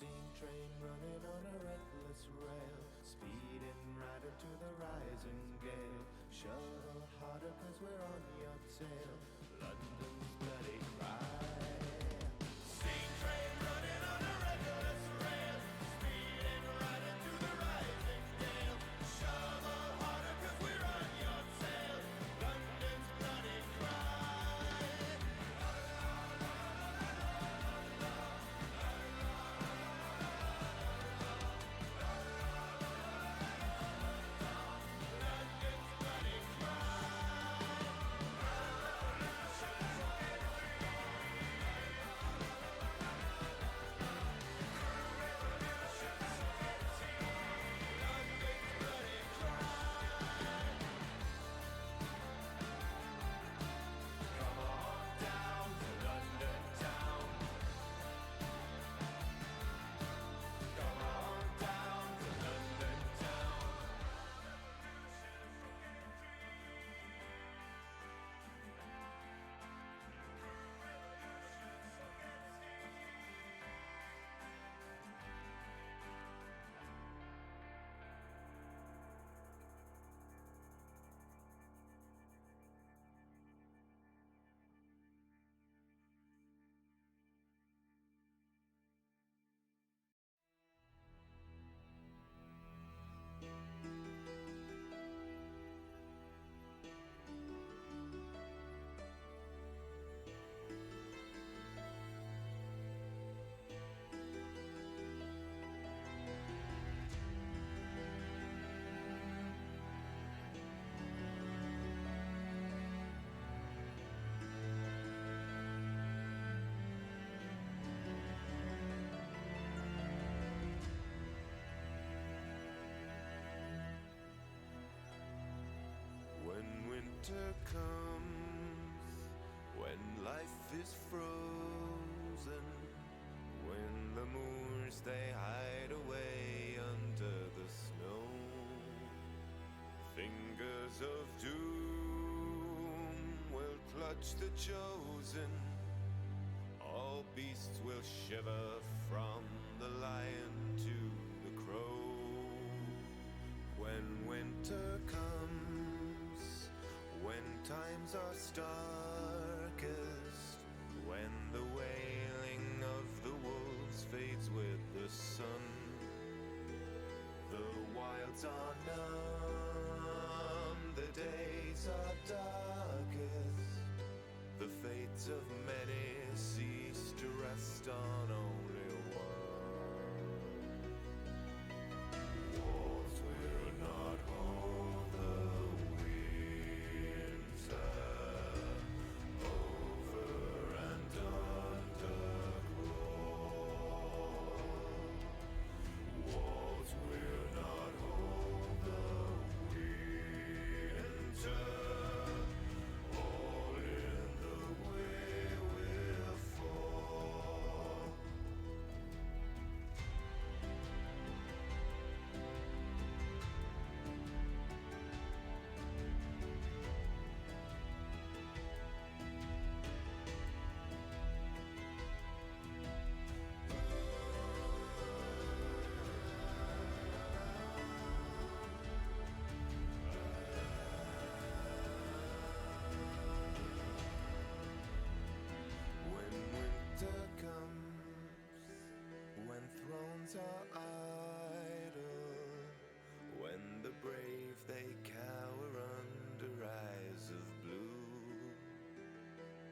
steam train running on a reckless rail, speeding right into the rising gale. Shovel harder 'cause we're on your tail, London's bloody cry. Steam train running on a reckless rail, speeding right into the rising gale. Shovel harder 'cause we're on your tail, London's bloody cry. When winter comes, when life is frozen, when the moors they hide away under the snow, fingers of doom will clutch the chosen. All beasts will shiver from the lion to the crow. When winter comes, when times are starkest, when the wailing of the wolves fades with the sun, the wilds are numb, the days are darkest, the fates of many cease to rest on only one. Walls will not hold the winter, over and underground. Walls will not hold the winter, all in the way will fall. When winter comes, when thrones are idle, when the brave they cower under eyes of blue,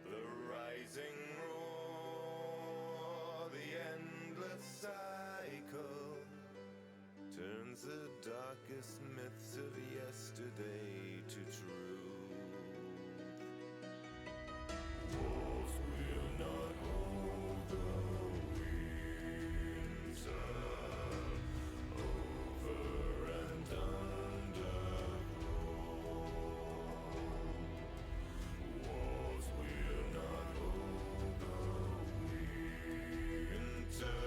the rising roar, the endless cycle, turns the darkest myths of yesterday to truth. Walls will not hold the winter, over and underground. Walls will not hold the winter,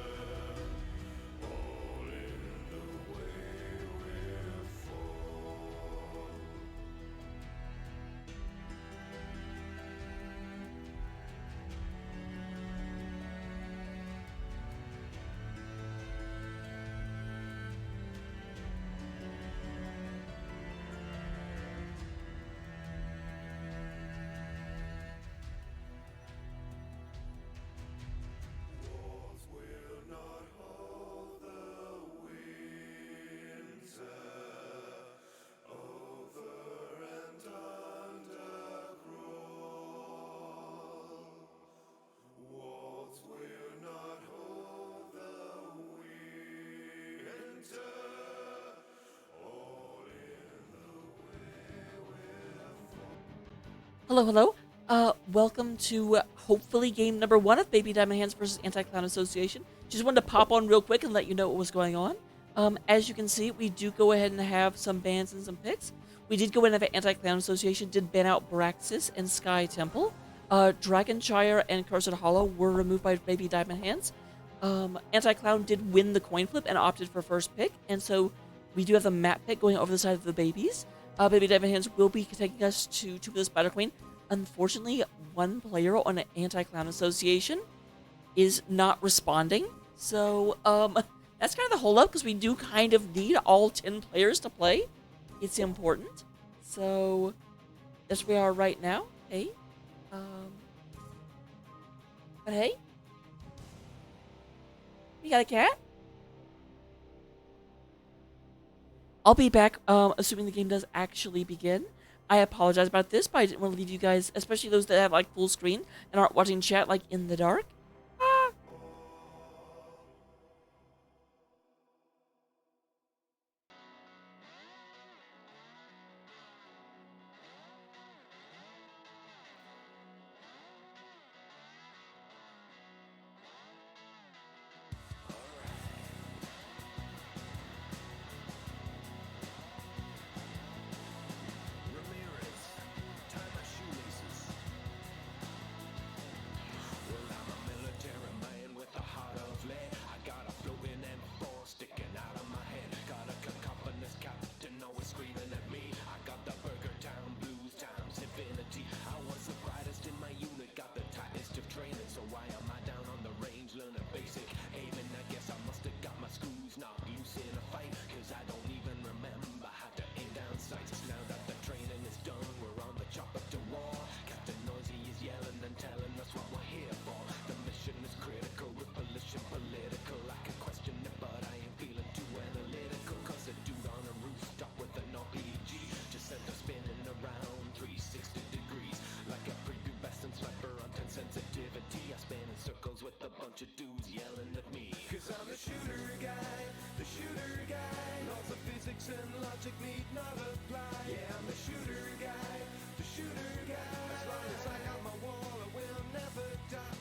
all in the way will fall. Hello, hello. Welcome to hopefully game number one of Baby Diamond Hands versus Anti-Clown Association. Just wanted to pop on real quick and let you know what was going on. As you can see, we do go ahead and have some bans and some picks. We did go in and have Anti-Clown Association did ban out Braxis and Sky Temple. Dragonshire and Cursed Hollow were removed by Baby Diamond Hands. Anti-Clown did win the coin flip and opted for first pick, and so we do have the map pick going over the side of the babies. Baby Diamond Hands will be taking us to the Spider Queen. Unfortunately, one player on an Anti-Clown Association is not responding. So, that's kind of the holdup because we do kind of need all 10 players to play. It's important. So, that's where we are right now. Hey. But hey. You got a cat? I'll be back, assuming the game does actually begin. I apologize about this, but I didn't want to leave you guys, especially those that have like full screen and aren't watching chat like in the dark. Ah. Ramirez, tie my shoelaces. Well, I'm a military man with a heart of lead. I got a floating M4 sticking out of my head. Got a cacophonous captain always screaming at me. I got the Burger Town blues times infinity. I was the brightest in my unit, got the tightest of training. So why am I down on the range learning basic aiming? I guess I must have got my screws knocked loose in a fight, cause I don't even remember how to aim down sights. Now that the training is done, we're on the chopper to war. Captain Noisy is yelling and telling us what we're here for. The mission is critical, repulsion political. I can question it, but I ain't feeling too analytical. Cause a dude on a rooftop with an RPG just sent her spinning around 360 degrees. Like a prepubescent sniper on 10 sensitivity. I spin in circles with a bunch of dudes yelling at me. Cause I'm the shooter guy, the shooter guy. Laws of physics and logic need not apply. Yeah, I'm the shooter guy, the shooter guy. As long as I got my wall, I will never die.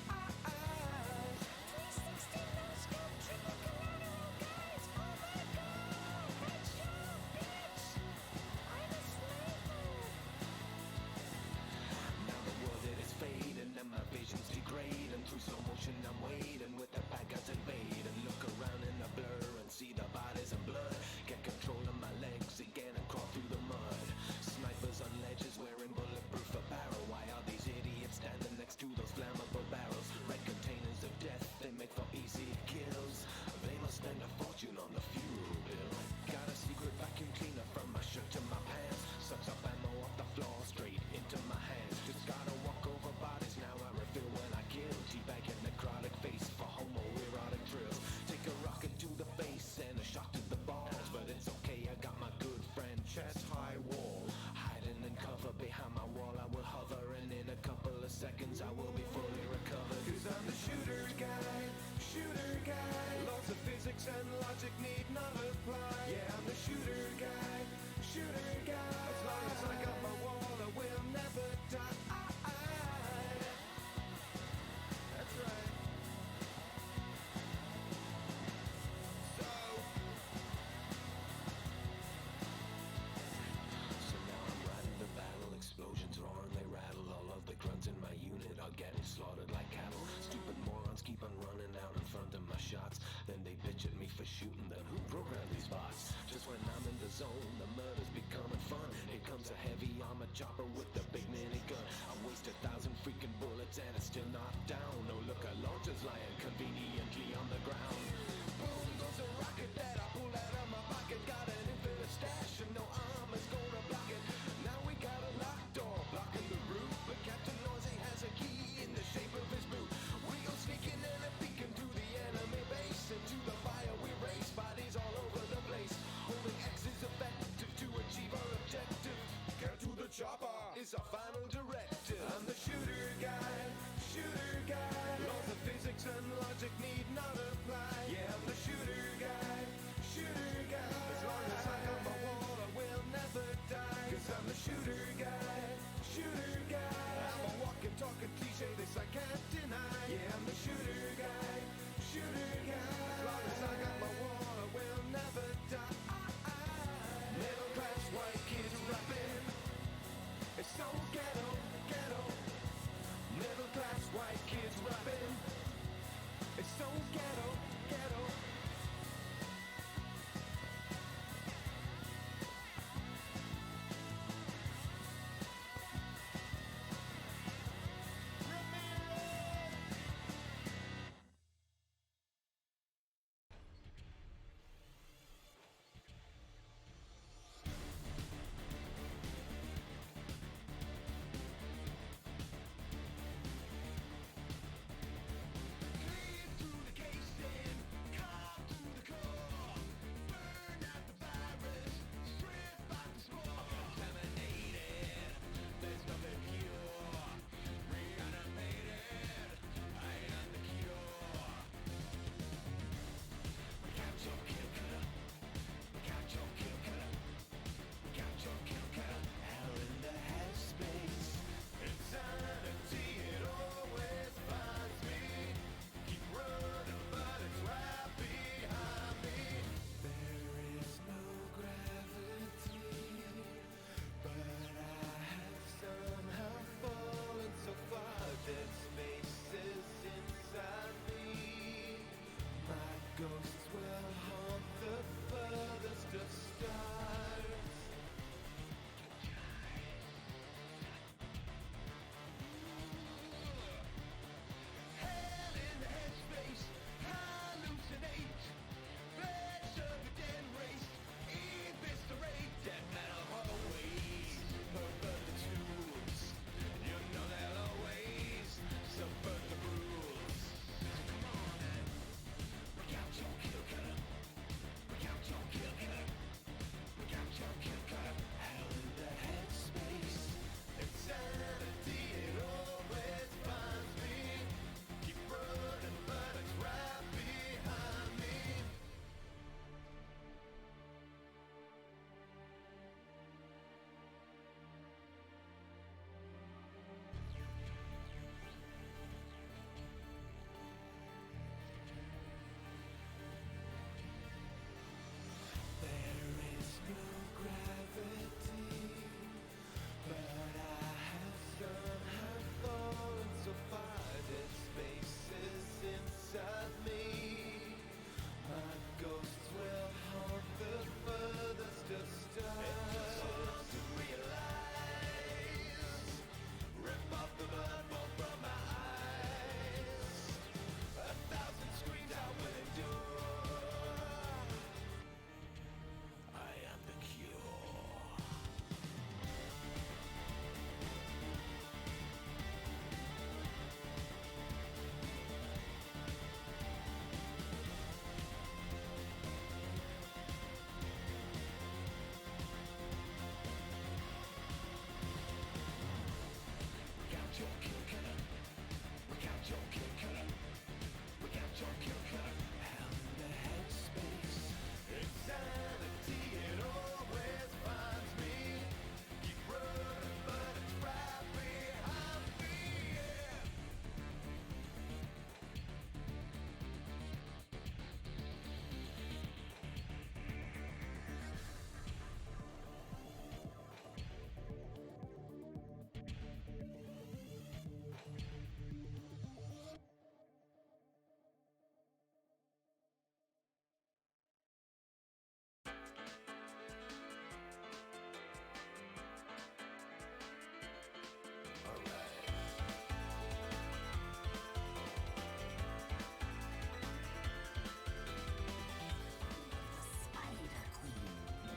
Now the world it is fading and my vision's degrading. Through slow motion I'm waiting with the bad guys invade. And look around in a blur and see the bodies and blood. Get control of my legs again and crawl through the mud. Snipers on ledges wearing bulletproof apparel. Why are these idiots standing next to those flammable barrels? Red containers of death, they make for easy kills. They must spend a fortune on the fuel bill. Got a secret vacuum cleaner from my shirt to my pants. Sucks up ammo off the floor straight into my hands. Just gotta walk over bodies, now I refill when I kill. Teabag and necrotic face for homoerotic drills. Take a rocket to the face and a shot to the balls. But it's okay, I got my good friend chest high wall. Hiding in cover behind my wall, I will hover. And in a couple of seconds I will be fully recovered. Cause I'm the shooter guy, shooter guy. Laws of physics and logic need not apply. Yeah, I'm the shooter guy, shooter guy. As long as I got my wall, I will never die. That's right. So now I'm riding the battle, explosions roaring, they rattle. All of the grunts in my unit are getting slaughtered like cattle. Stupid morons keep on running out in front of my shots. Then they bitch at me for shooting them. Who programmed these bots? Just when I'm in the zone, the murder's becoming fun. Here comes a heavy armor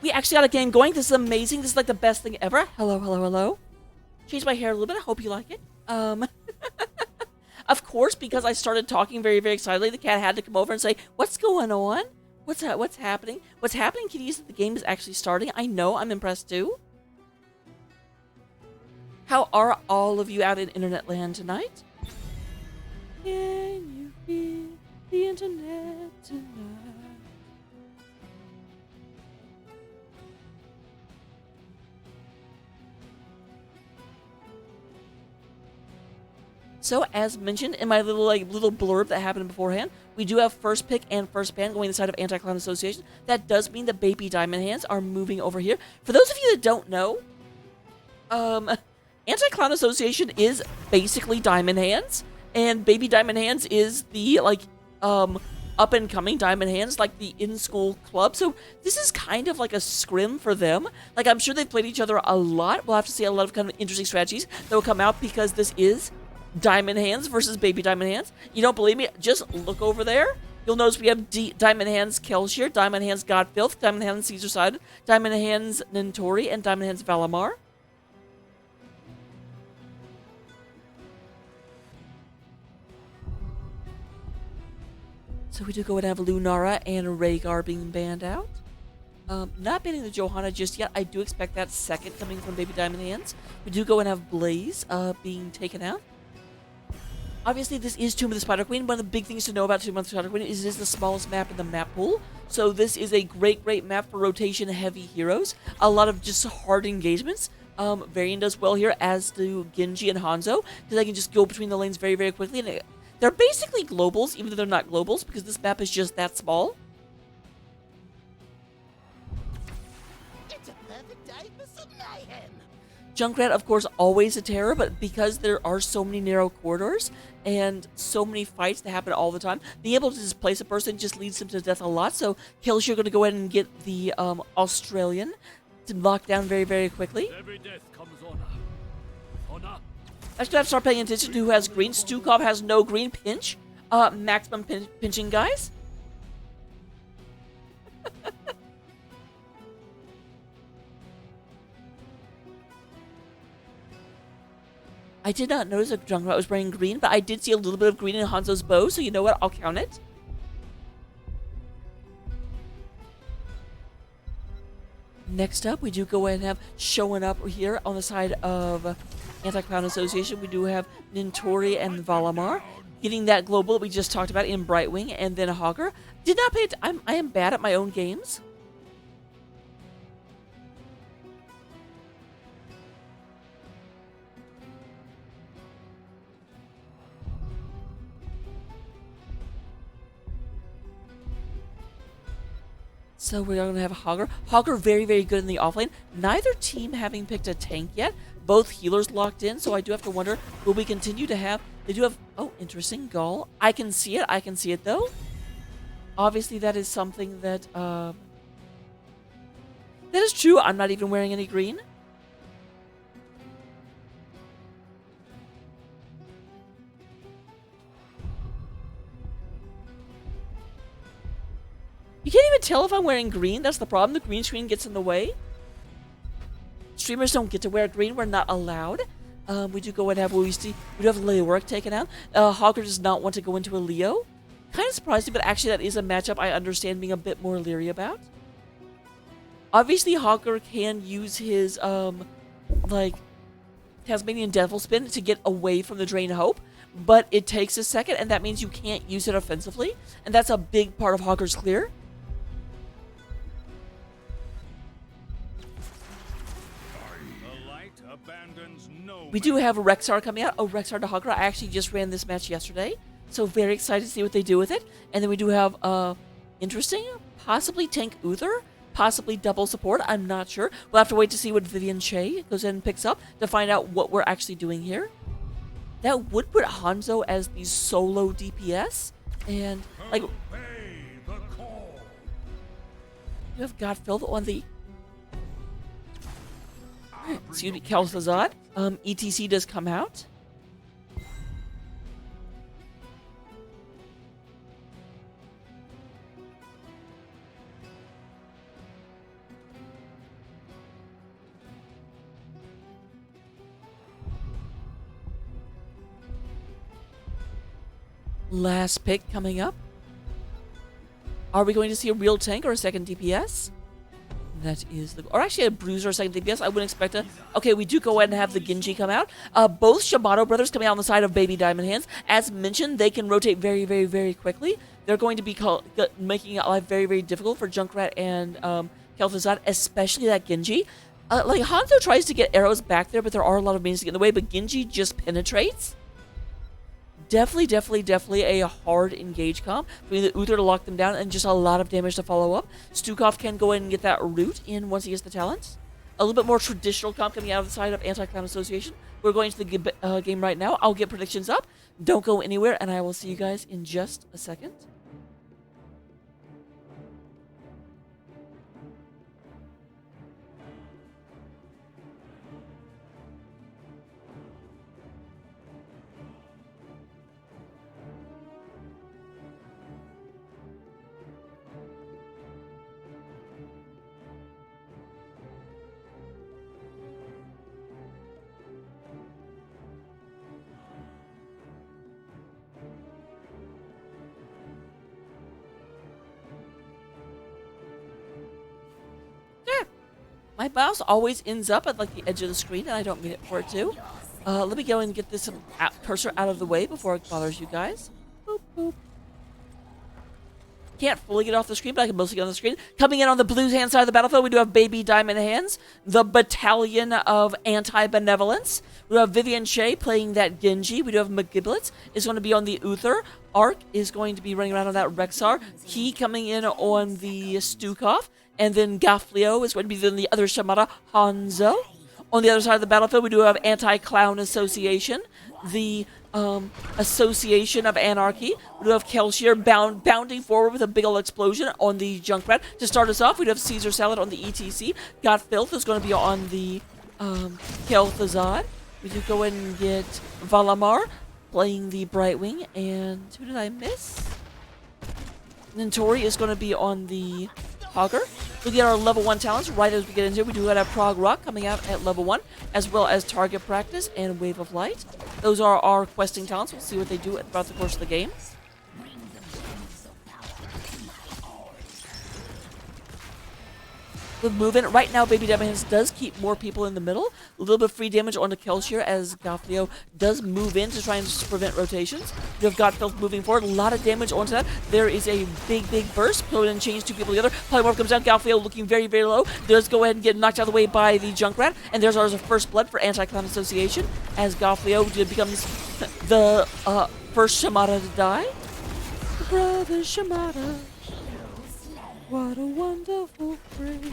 We actually got a game going. This is amazing. This is like the best thing ever. Hello, hello, hello. Changed my hair a little bit. I hope you like it. Of course, because I started talking very, very excitedly, the cat had to come over and say, "What's going on? What's happening? What's happening, kitties? The game is actually starting." I know. I'm impressed too. How are all of you out in internet land tonight? Can you feel the internet tonight? So, as mentioned in my little blurb that happened beforehand, we do have first pick and first ban going the side of Anti-Clown Association. That does mean that Baby Diamond Hands are moving over here. For those of you that don't know, Anti-Clown Association is basically Diamond Hands, and Baby Diamond Hands is the up and coming Diamond Hands, like the in-school club. So this is kind of like a scrim for them. Like, I'm sure they've played each other a lot. We'll have to see a lot of kind of interesting strategies that will come out, because this is Diamond Hands versus Baby Diamond Hands. You don't believe me? Just look over there. You'll notice we have Diamond Hands Kelsier, Diamond Hands Godfilth, Diamond Hands Caesar Side, Diamond Hands Nintori, and Diamond Hands Valamar. So we do go and have Lunara and Rhaegar being banned out. Not banning the Johanna just yet. I do expect that second coming from Baby Diamond Hands. We do go and have Blaze being taken out. Obviously, this is Tomb of the Spider Queen. One of the big things to know about Tomb of the Spider Queen is it is the smallest map in the map pool. So this is a great, great map for rotation-heavy heroes. A lot of just hard engagements. Varian does well here, as do Genji and Hanzo, because they can just go between the lanes very, very quickly. And they're basically globals, even though they're not globals, because this map is just that small. It's a perfect day for some mayhem. Junkrat, of course, always a terror, but because there are so many narrow corridors and so many fights that happen all the time, being able to displace a person just leads them to death a lot. So Kelsier are going to go ahead and get the Australian to lock down very, very quickly. Every death comes honor. Honor. I still have to start paying attention to who has green. Stukov has no green. Pinch. Maximum pinching, guys. I did not notice that Junkrat was wearing green, but I did see a little bit of green in Hanzo's bow, so you know what? I'll count it. Next up, we do go ahead and have showing up here on the side of Anti-Clown Association. We do have Nintori and Valamar getting that global that we just talked about in Brightwing, and then Hogger. Did not pay it. I am bad at my own games. So we're going to have Hogger. Hogger very, very good in the offlane. Neither team having picked a tank yet. Both healers locked in, so I do have to wonder, will we continue to have... They do have... Oh, interesting. Gall. I can see it. I can see it, though. Obviously, that is something that... That is true. I'm not even wearing any green. You can't even tell if I'm wearing green. That's the problem. The green screen gets in the way. Streamers don't get to wear green. We're not allowed. We do go and have Wuisti. We do have Leoric taken out. Hogger does not want to go into a Leo. Kind of surprising, but actually that is a matchup I understand being a bit more leery about. Obviously, Hogger can use his, Tasmanian Devil Spin to get away from the Drain Hope, but it takes a second, and that means you can't use it offensively, and that's a big part of Hogger's clear. We do have Rexar coming out. Oh, Rexar to Hogger. I actually just ran this match yesterday, so very excited to see what they do with it. And then we do have, interesting, possibly Tank Uther, possibly double support. I'm not sure. We'll have to wait to see what Vivian Che goes in and picks up to find out what we're actually doing here. That would put Hanzo as the solo DPS, and, like... You have Godfilth on the... Excuse me, Kel'Thuzad. ETC does come out. Last pick coming up. Are we going to see a real tank or a second DPS? That is the... Or actually a bruiser or a second DPS. I wouldn't expect a... Okay, we do go ahead and have the Genji come out. Both Shimano brothers coming out on the side of Baby Diamond Hands. As mentioned, they can rotate very, very, very quickly. They're going to be making life very, very difficult for Junkrat and Kel'Thuzad, especially that Genji. Like, Hanzo tries to get arrows back there, but there are a lot of minions to get in the way, but Genji just penetrates. Definitely a hard engage comp. We need the Uther to lock them down and just a lot of damage to follow up. Stukov can go in and get that root in once he gets the talent. A little bit more traditional comp coming out of the side of Anti-Clown Association. We're going to the game right now. I'll get predictions up. Don't go anywhere, and I will see you guys in just a second. My mouse always ends up at like the edge of the screen, and I don't mean it for it to. Let me go and get this cursor out of the way before it bothers you guys. Boop, boop. Can't fully get off the screen, but I can mostly get on the screen. Coming in on the blue hand side of the battlefield, we do have Baby Diamond Hands, the battalion of anti-benevolence. We have Vivian Shea playing that Genji. We do have McGiblets is going to be on the Uther. Ark is going to be running around on that Rexar. Key coming in on the Stukov. And then Gaflio is going to be on the other Shimada, Hanzo. On the other side of the battlefield, we do have Anti-Clown Association, the Association of Anarchy. We do have Kelsier bounding forward with a big ol' explosion on the Junkrat. To start us off, we do have Caesar Salad on the ETC. Got Filth is going to be on the Kel'Thuzad. We do go ahead and get Valamar playing the Brightwing. And who did I miss? Nintori is going to be on the Hogger. We get our level 1 talents right as we get into it. We do have Prog Rock coming out at level 1, as well as Target Practice and Wave of Light. Those are our questing talents. We'll see what they do throughout the course of the game. With movement, right now Baby Diamond Hands does keep more people in the middle. A little bit of free damage onto Kelsier as Gaflio does move in to try and prevent rotations. You have Godfilth moving forward. A lot of damage onto that. There is a big burst. Go ahead and change two people together. Polymorph comes down. Gaflio looking very low. Does go ahead and get knocked out of the way by the Junkrat. And there's ours first blood for Anti-Clown Association as Gaflio becomes the first Shimada to die. Brother Shimada. What a wonderful phrase.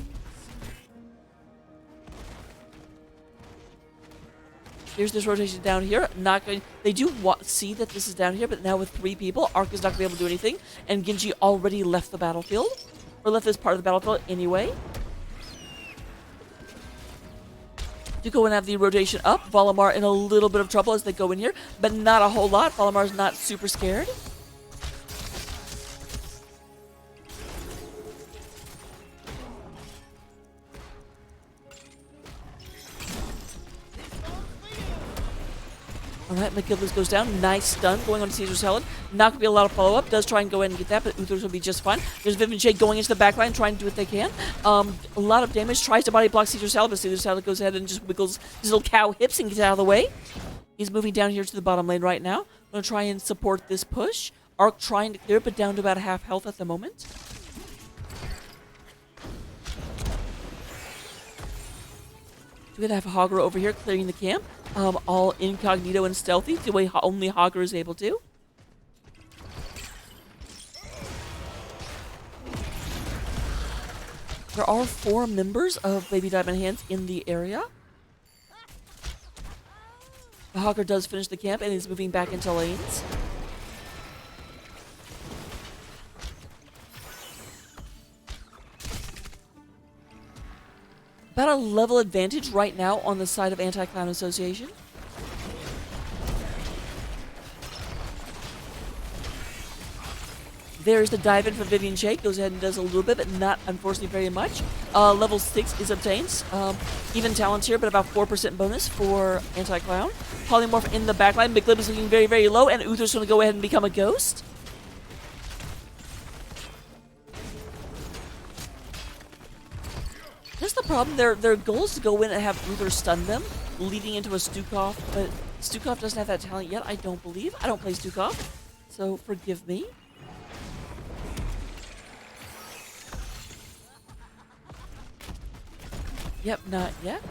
Here's this rotation down here. Not going. They do see that this is down here, but now with 3 people, Ark is not going to be able to do anything. And Genji already left the battlefield, or left this part of the battlefield anyway. Do go and have the rotation up. Valamar in a little bit of trouble as they go in here, but not a whole lot. Valamar's not super scared. Alright, McGillis goes down. Nice stun going on to Caesar Salad. Not going to be a lot of follow-up. Does try and go in and get that, but Uther's will be just fine. There's Vivian Shea going into the back line, trying to do what they can. A lot of damage. Tries to body block Caesar Salad, but Caesar Salad goes ahead and just wiggles his little cow hips and gets out of the way. He's moving down here to the bottom lane right now. Going to try and support this push. Ark trying to clear it, but down to about half health at the moment. We're going to have Hogger over here clearing the camp. All incognito and stealthy, the way only Hogger is able to. There are 4 members of Baby Diamond Hands in the area. The Hogger does finish the camp and is moving back into lanes. About a level advantage right now on the side of Anti-Clown Association. There's the dive in from Vivian Shea. Goes ahead and does a little bit, but not unfortunately very much. Level 6 is obtained. Even talents here, but about 4% bonus for Anti-Clown. Polymorph in the backline. Big Lip is looking very, very low, and Uther's going to go ahead and become a ghost. That's the problem. Their goal is to go in and have Uther stun them, leading into a Stukov, but Stukov doesn't have that talent yet, I don't believe. I don't play Stukov, so forgive me. Yep, not yet.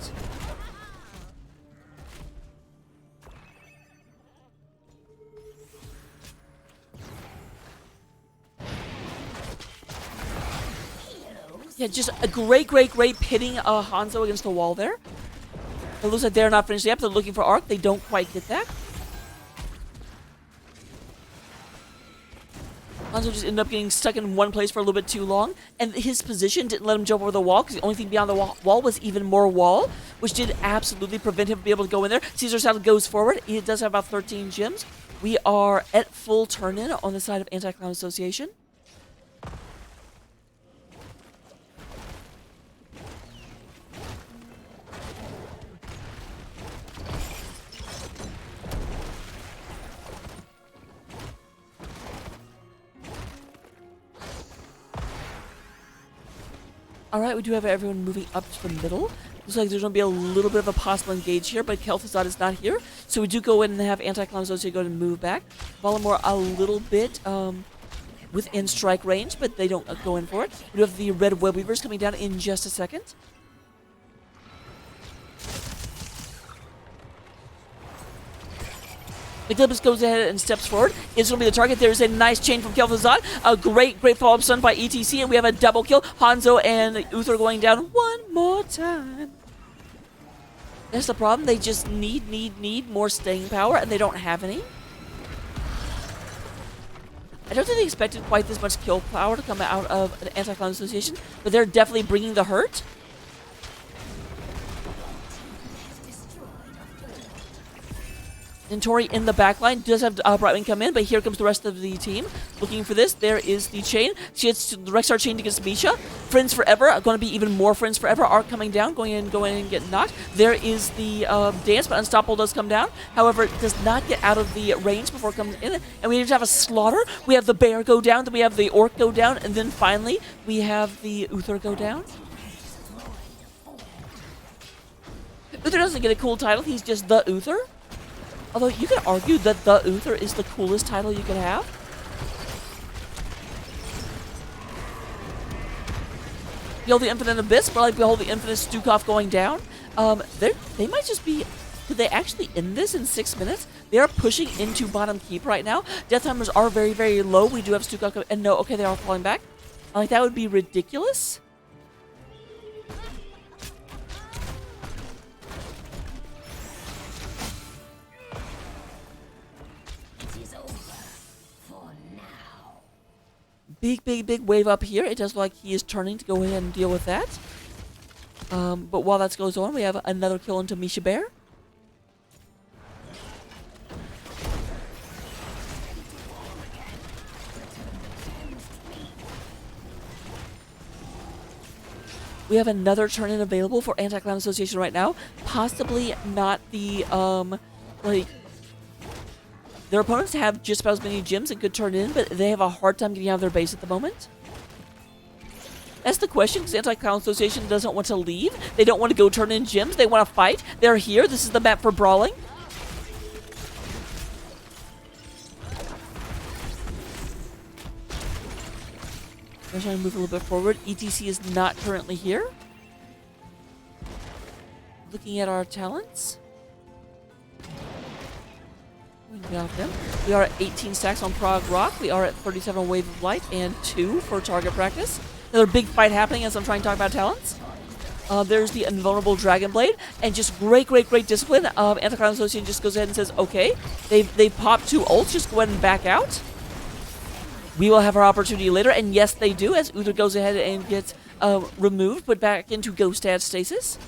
Yeah, just a great pitting Hanzo against the wall there. It looks like they're not finished yet. They're looking for Arc. They don't quite get that. Hanzo just ended up getting stuck in one place for a little bit too long, and his position didn't let him jump over the wall because the only thing beyond the wall was even more wall, which did absolutely prevent him from being able to go in there. Caesar Salad goes forward. He does have about 13 gems. We are at full turn-in on the side of Anti-Clown Association. Alright, we do have everyone moving up to the middle. Looks like there's going to be a little bit of a possible engage here, but Kel'Thuzad is not here. So we do go in and have Anti-Clown Associate go ahead and move back. Volamore a little bit within strike range, but they don't go in for it. We do have the Red Web Weavers coming down in just a second. Eclipse goes ahead and steps forward. It's going to be the target. There's a nice chain from Kel'Thuzad. A great follow-up stun by ETC, and we have a double kill. Hanzo and Uther going down one more time. That's the problem. They just need more staying power, and they don't have any. I don't think they expected quite this much kill power to come out of an Anti-Clown Association, but they're definitely bringing the hurt. And Tori in the backline does have Brightwing come in, but here comes the rest of the team looking for this. There is the chain. She hits the Rexar chain against Misha. Friends Forever are going to be even more Friends Forever. Arc coming down, going in and getting knocked. There is the dance, but Unstoppable does come down. However, it does not get out of the range before it comes in. And we have a slaughter. We have the bear go down, then we have the orc go down, and then finally we have the Uther go down. Uther doesn't get a cool title. He's just the Uther. Although you could argue that the Uther is the coolest title you could have. Behold the Infinite Abyss, but like Behold the Infinite Stukov going down. They might just be... Could they actually end this in 6 minutes? They are pushing into bottom keep right now. Death numbers are very, very low. We do have Stukov... And no, okay, they are falling back. Like, that would be ridiculous. Big wave up here. It does look like he is turning to go ahead and deal with that. But while that goes on, we have another kill into Misha Bear. We have another turn-in available for Anti-Clown Association right now. Possibly not the, their opponents have just about as many gems and could turn in, but they have a hard time getting out of their base at the moment. That's the question, because Anti-Clown Association doesn't want to leave. They don't want to go turn in gems. They want to fight. They're here. This is the map for brawling. They're trying to move a little bit forward. ETC is not currently here. Looking at our talents. We are at 18 stacks on Prog Rock. We are at 37 Wave of Light and 2 for target practice. Another big fight happening as I'm trying to talk about talents. There's the Invulnerable Dragon Blade, and just great discipline. Anti-Clown Association just goes ahead and says, okay, they've popped 2 ults, just go ahead and back out. We will have our opportunity later, and yes, they do, as Uther goes ahead and gets removed, put back into Ghost Ad stasis.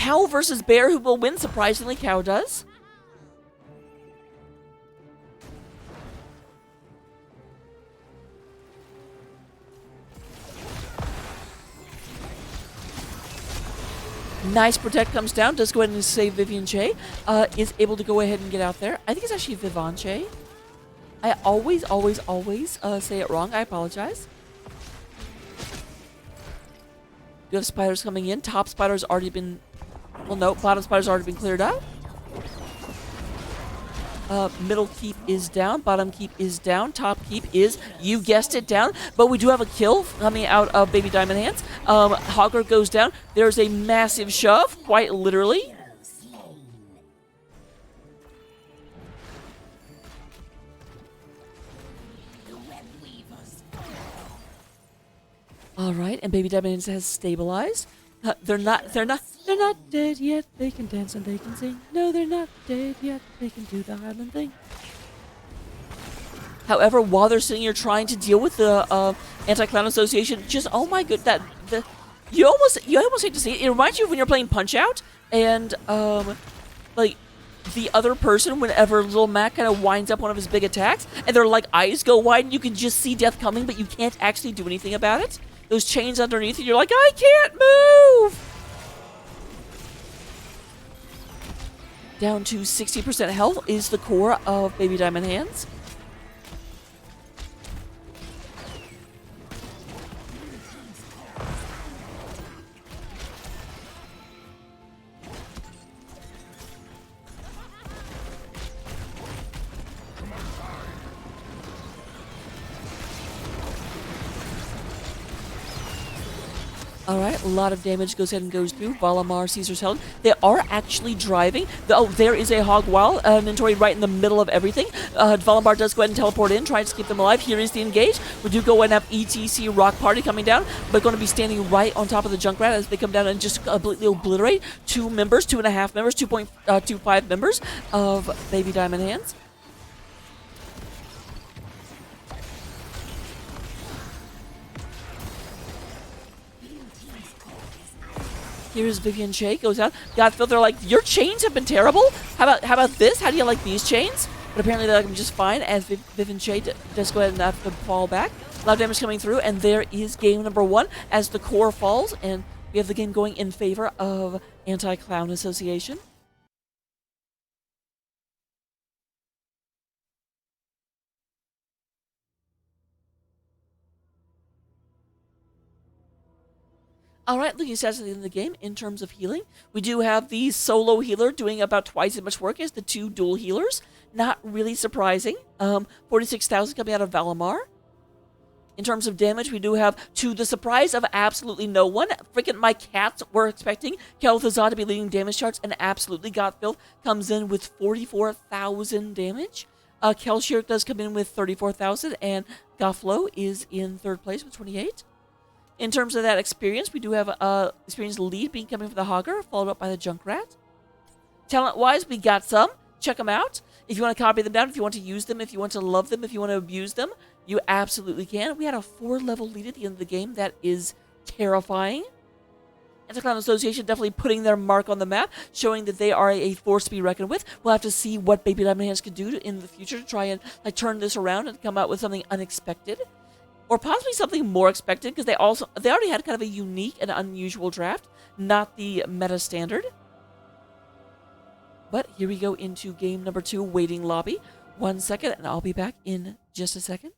Cow versus bear. Who will win? Surprisingly, cow does. Nice protect comes down. Does go ahead and save Vivian Che. Is able to go ahead and get out there. I think it's actually Vivanche. I always say it wrong. I apologize. You have spiders coming in. Top spider's already been... Well, no. Bottom spider's already been cleared out. Middle keep is down. Bottom keep is down. Top keep is, you guessed it, down. But we do have a kill coming out of Baby Diamond Hands. Hogger goes down. There's a massive shove, quite literally. All right, and Baby Diamond Hands has stabilized. They're not dead yet. They can dance and they can sing. No, they're not dead yet. They can do the Highland thing. However, while they're sitting here trying to deal with the Anti-Clown Association, just, oh my good, you almost hate to see it. It reminds you of when you're playing Punch-Out, and like the other person, whenever Little Mac kind of winds up one of his big attacks, and their like eyes go wide, and you can just see death coming, but you can't actually do anything about it. Those chains underneath you, you're like, I can't move! Down to 60% health is the core of Baby Diamond Hands. Alright, a lot of damage goes ahead and goes through. Valamar sees herself. They are actually driving. Oh, there is a Hog Wild Nintori right in the middle of everything. Valamar does go ahead and teleport in, trying to keep them alive. Here is the engage. We do go and have ETC Rock Party coming down, but going to be standing right on top of the Junkrat as they come down and just completely obliterate 2 members, 2.5 members, 2.25 members of Baby Diamond Hands. Here's Vivian Che, goes out. Godfield, they're like, your chains have been terrible. How about this? How do you like these chains? But apparently they like them just fine, as Vivian Che does go ahead and have to fall back. A lot of damage coming through, and there is game number 1 as the core falls, and we have the game going in favor of Anti-Clown Association. Alright, looking at the end of the game, in terms of healing, we do have the solo healer doing about twice as much work as the 2 dual healers. Not really surprising. 46,000 coming out of Valamar. In terms of damage, we do have, to the surprise of absolutely no one, freaking my cats were expecting Kel'Thuzad to be leading damage charts, and absolutely Godfilth comes in with 44,000 damage. Kelshir does come in with 34,000, and Gofflo is in 3rd place with 28. In terms of that experience, we do have experience lead being coming from the Hogger, followed up by the Junkrat. Talent-wise, we got some. Check them out. If you want to copy them down, if you want to use them, if you want to love them, if you want to abuse them, you absolutely can. We had a 4-level lead at the end of the game. That is terrifying. Anti-Clown Association definitely putting their mark on the map, showing that they are a force to be reckoned with. We'll have to see what Baby Diamond Hands can do in the future to try and turn this around and come out with something unexpected. Or possibly something more expected, because they already had kind of a unique and unusual draft, not the meta standard. But here we go into game number 2, waiting lobby. 1 second, and I'll be back in just a second.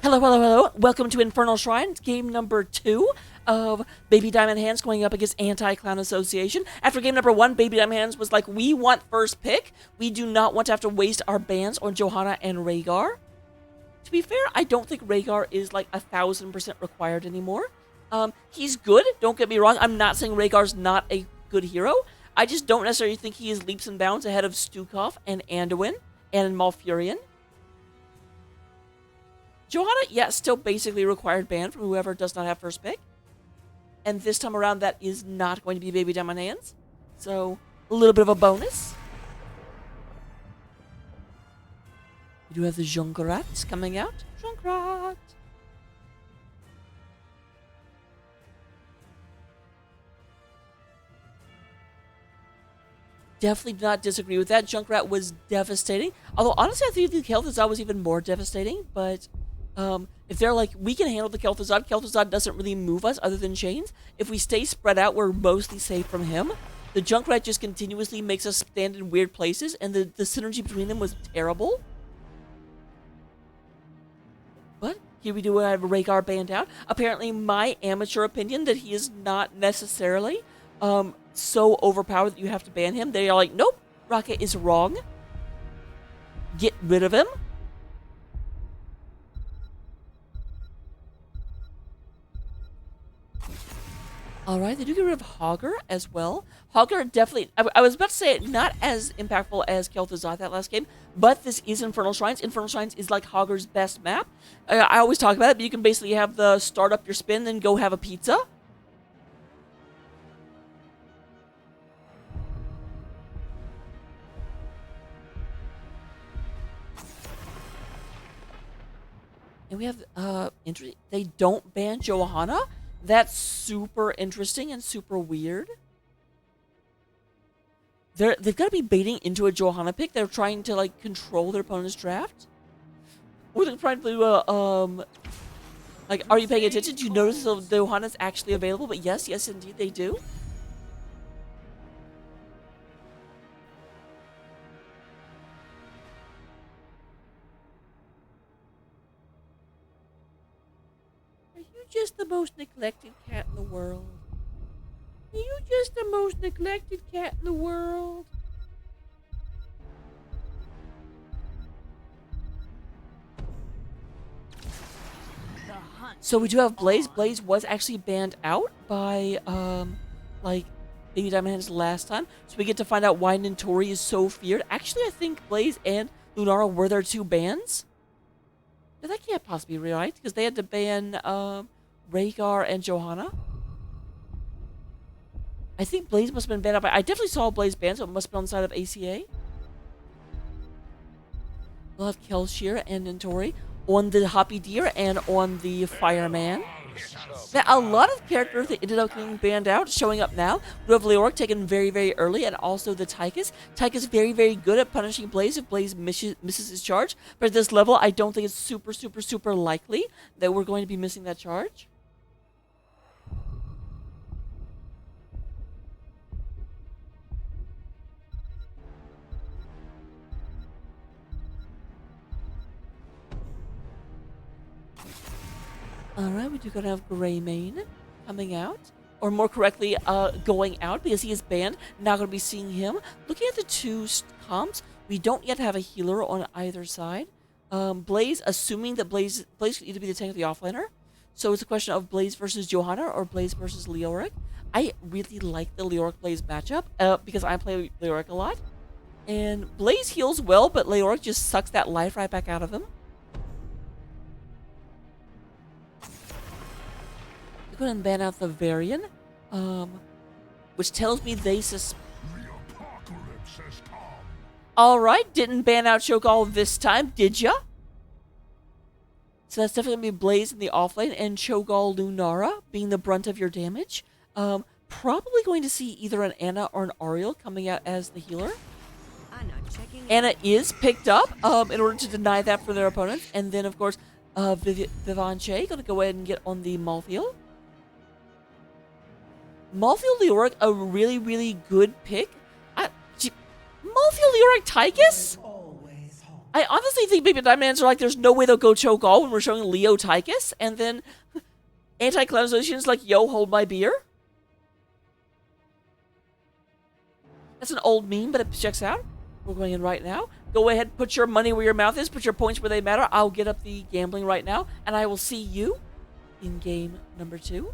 Hello, hello, hello. Welcome to Infernal Shrines, game number 2 of Baby Diamond Hands going up against Anti-Clown Association. After game number 1, Baby Diamond Hands was like, we want first pick. We do not want to have to waste our bans on Johanna and Rhaegar. To be fair, I don't think Rhaegar is like 1000% required anymore. He's good, don't get me wrong. I'm not saying Rhaegar's not a good hero. I just don't necessarily think he is leaps and bounds ahead of Stukov and Anduin and Malfurion. Johanna, yeah, still basically required ban from whoever does not have first pick. And this time around, that is not going to be Baby Diamond Hands. So, a little bit of a bonus. We do have the Junkrat coming out. Junkrat. Definitely do not disagree with that. Junkrat was devastating. Although, honestly, I think the Kel'Thuzad was even more devastating. But if they're like, we can handle the Kel'Thuzad, Kel'Thuzad doesn't really move us other than chains. If we stay spread out, we're mostly safe from him. The Junkrat just continuously makes us stand in weird places, and the synergy between them was terrible. But here we do have Rhaegar banned out. Apparently, my amateur opinion that he is not necessarily so overpowered that you have to ban him. They are like, nope, Rocket is wrong. Get rid of him. Alright, they do get rid of Hogger as well. Hogger definitely, I was about to say it, not as impactful as Kel'Thuzad that last game, but this is Infernal Shrines. Infernal Shrines is like Hogger's best map. I always talk about it, but you can basically have the start up your spin, then go have a pizza. And we have, they don't ban Johanna. That's super interesting and super weird. They've got to be baiting into a Johanna pick. They're trying to, like, control their opponent's draft. Or they're trying to do like, are you paying attention? Do you notice if Johanna's actually available? But yes, indeed, they do. Just the most neglected cat in the world. Are you just the most neglected cat in the world? So we do have Blaze. Blaze was actually banned out by like Baby Diamond Hands last time. So we get to find out why Nintori is so feared. Actually, I think Blaze and Lunara were their two bans. But that can't possibly be right, because they had to ban Rhaegar and Johanna. I think Blaze must have been banned out by... I definitely saw Blaze banned, so it must have been on the side of ACA. We'll have Kel'Shir and Nintori on the Hoppy Deer and on the Fireman. Now, a lot of characters that ended up getting banned out showing up now. We have Leoric taken very, very early, and also the Tychus. Tychus very, very good at punishing Blaze if Blaze misses his charge. But at this level, I don't think it's super, super, super likely that we're going to be missing that charge. Alright, we do gonna have Greymane coming out. Or more correctly, going out, because he is banned. Not gonna be seeing him. Looking at the two comps, we don't yet have a healer on either side. Blaze, assuming that Blaze could either be the tank or the offlaner. So it's a question of Blaze versus Johanna or Blaze versus Leoric. I really like the Leoric Blaze matchup, because I play Leoric a lot. And Blaze heals well, but Leoric just sucks that life right back out of him. Go ahead and ban out the Varian, which tells me they Alright, didn't ban out Cho'Gall this time, did ya? So that's definitely going to be Blaze in the offlane, and Cho'Gall Lunara being the brunt of your damage. Probably going to see either an Anna or an Ariel coming out as the healer. Anna is picked up in order to deny that for their opponents, and then, of course, Vivanche going to go ahead and get on the Malthael. Malthael Leoric, a really, really good pick. Malthael Leoric Tychus? I honestly think Baby Diamond Hands are like, there's no way they'll go choke all when we're showing Leo Tychus, and then Anti-Clown Association's like, yo, hold my beer. That's an old meme, but it checks out. We're going in right now. Go ahead, put your money where your mouth is, put your points where they matter. I'll get up the gambling right now, and I will see you in game number 2.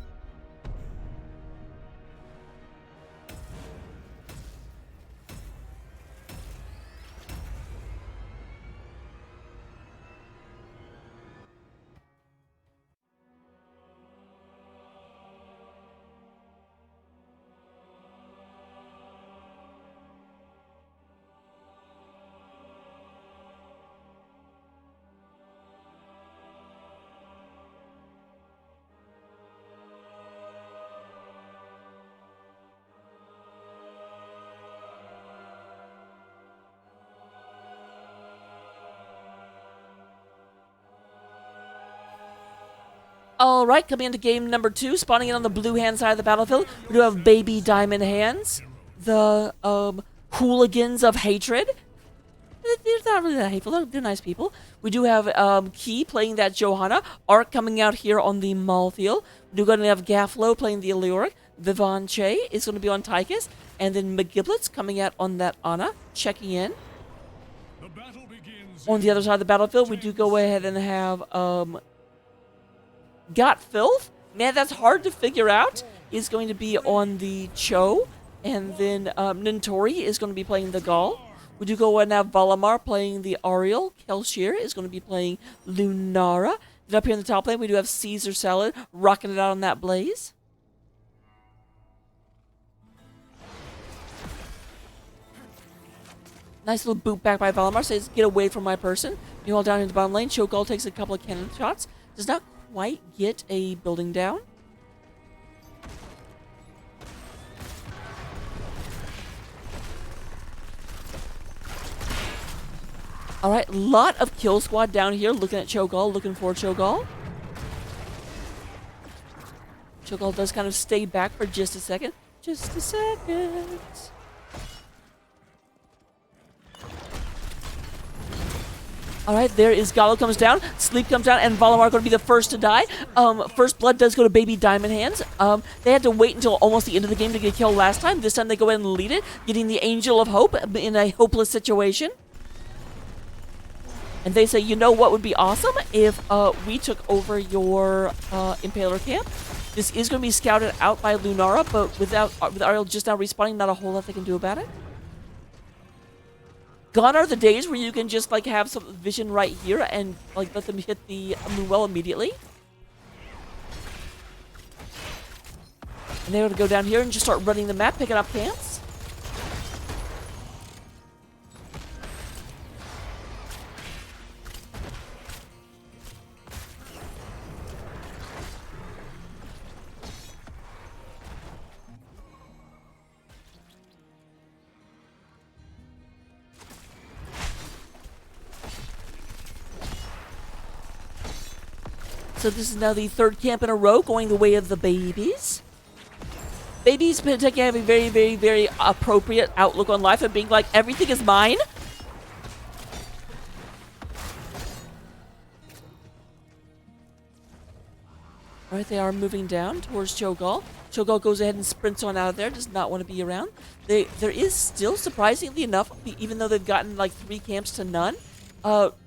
All right, coming into game number 2, spawning in on the blue hand side of the battlefield, we do have Baby Diamond Hands, the hooligans of hatred. They're not really that hateful. They're nice people. We do have Key playing that Johanna, Ark coming out here on the Malthael. We're going to have Gafflo playing the Aluric. Vivon Che is going to be on Tychus, and then McGiblets coming out on that Ana, checking in. The battle begins. On the other side of the battlefield, we do go ahead and have Got Filth. Man, that's hard to figure out. Is going to be on the Cho, and then Nintori is going to be playing the Gaul. We do go ahead and have Valamar playing the Ariel. Kelshir is going to be playing Lunara. Then up here in the top lane, we do have Caesar Salad rocking it out on that Blaze. Nice little boot back by Valamar. Says, get away from my person. Meanwhile, down in the bottom lane, Cho'Gall takes a couple of cannon shots. Does not quite get a building down. Alright, lot of kill squad down here looking at Cho'Gall, looking for Cho'Gall. Cho'Gall does kind of stay back for just a second. Just a second. Alright, there is Gallo comes down, Sleep comes down, and Valamar going to be the first to die. First blood does go to Baby Diamond Hands. They had to wait until almost the end of the game to get killed last time. This time they go ahead and lead it, getting the Angel of Hope in a hopeless situation. And they say, you know what would be awesome if we took over your Impaler camp. This is going to be scouted out by Lunara, but with Ariel just now respawning, not a whole lot they can do about it. Gone are the days where you can just like have some vision right here and like let them hit the Moonwell immediately. And they're going to go down here and just start running the map, picking up camps. So this is now the third camp in a row going the way of the babies. Babies taking have a very, very, very appropriate outlook on life and being like, everything is mine. Alright, they are moving down towards Cho'Gall. Cho'Gall goes ahead and sprints on out of there, does not want to be around. There is still, surprisingly enough, even though they've gotten like 3 camps to none,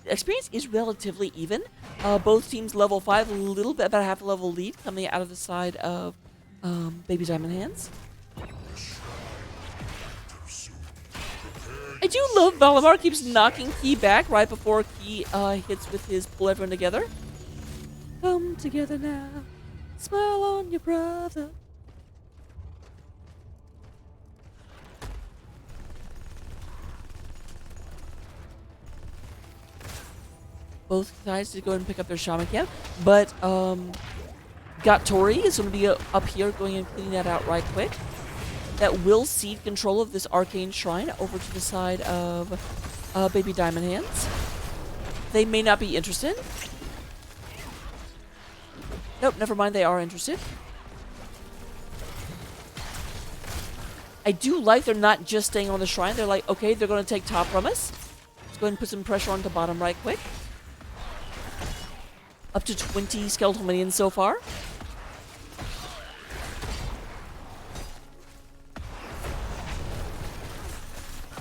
experience is relatively even. Both teams level 5, a little bit, about half a level lead coming out of the side of Baby Diamond Hands. I do love Valamar keeps knocking Key back right before Key hits with his pull everyone together. Come together now, smile on your brother. Both sides to go ahead and pick up their Shaman camp, but got Tori is going to be up here going and cleaning that out right quick. That will cede control of this Arcane Shrine over to the side of Baby Diamond Hands. They may not be interested. Nope, never mind, they are interested. I do like they're not just staying on the shrine. They're like, okay, they're going to take top from us. Let's go ahead and put some pressure onto bottom right quick. Up to 20 skeletal minions so far.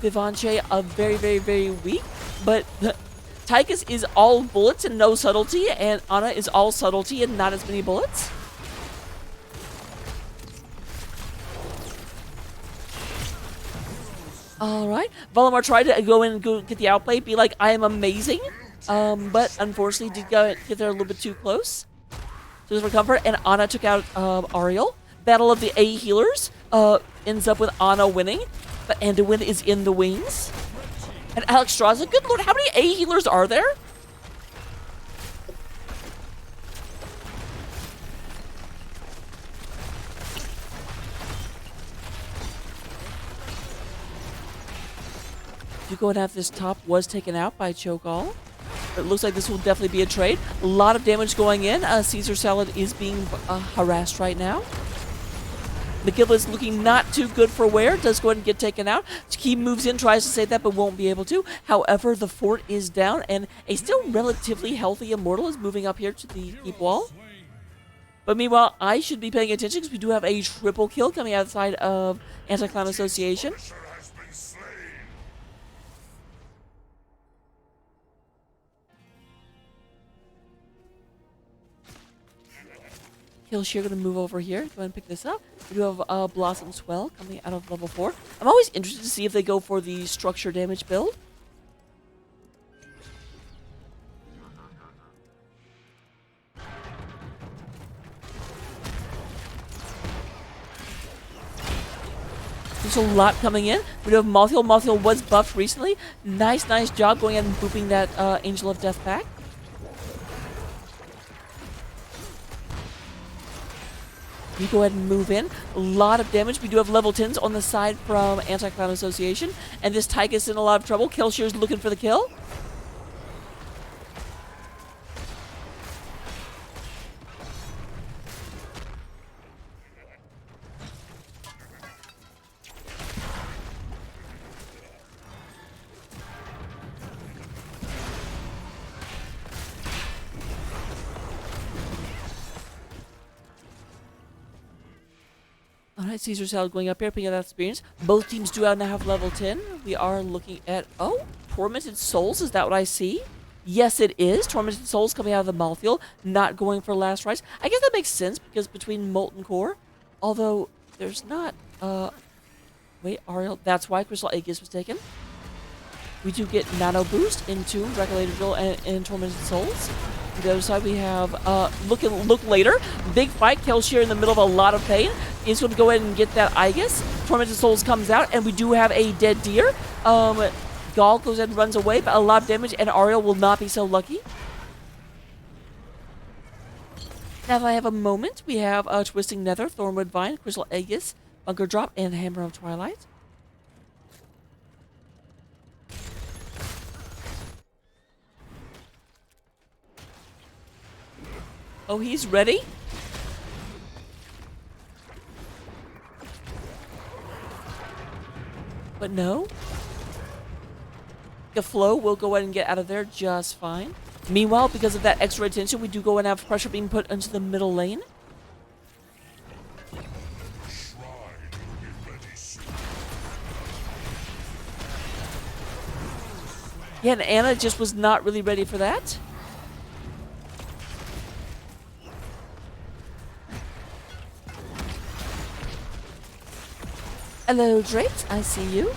Vivanche very, very, very weak, but Tychus is all bullets and no subtlety, and Ana is all subtlety and not as many bullets. Alright, Valimar tried to go in and get the outplay, be like, I am amazing, but unfortunately did get there a little bit too close. So for comfort, and Ana took out Ariel. Battle of the A healers ends up with Ana winning, but Anduin is in the wings. And Alex Straza, good lord, how many A healers are there? You go and have this top was taken out by Cho'Gall. It looks like this will definitely be a trade. A lot of damage going in. Caesar Salad is being harassed right now. Magilla is looking not too good for wear. Does go ahead and get taken out. He moves in, tries to save that, but won't be able to. However, the fort is down, and a still relatively healthy Immortal is moving up here to the keep wall. But meanwhile, I should be paying attention because we do have a triple kill coming outside of Anti-Clown Association. Killshare going to move over here. Go ahead and pick this up. We do have Blossom Swell coming out of level 4. I'm always interested to see if they go for the structure damage build. There's a lot coming in. We do have Malthael. Malthael was buffed recently. Nice job going ahead and booping that Angel of Death back. You go ahead and move in. A lot of damage. We do have level 10s on the side from Anti-Clown Association. And this Tychus in a lot of trouble. Killshare's looking for the kill. Alright, Caesar Salad going up here, picking up that experience. Both teams do now have level 10. We are looking at, Tormented Souls, is that what I see? Yes, it is. Tormented Souls coming out of the Malthael, not going for Last Rites. I guess that makes sense, because between Molten Core, although there's not, wait, Ariel, that's why Crystal Aegis was taken. We do get Nano Boost into Regulator Drill and Tormented Souls. On the other side, we have look later. Big fight. Killshare in the middle of a lot of pain. He's going to go ahead and get that Aegis. Tormented Souls comes out, and we do have a dead deer. Gaul goes ahead and runs away, but a lot of damage, and Ariel will not be so lucky. Now that I have a moment, we have Twisting Nether, Thornwood Vine, Crystal Aegis, Bunker Drop, and Hammer of Twilight. Oh, he's ready? But no. The flow will go ahead and get out of there just fine. Meanwhile, because of that extra attention, we do go and have pressure being put into the middle lane. Yeah, and Ana just was not really ready for that. Hello, Drapes. I see you.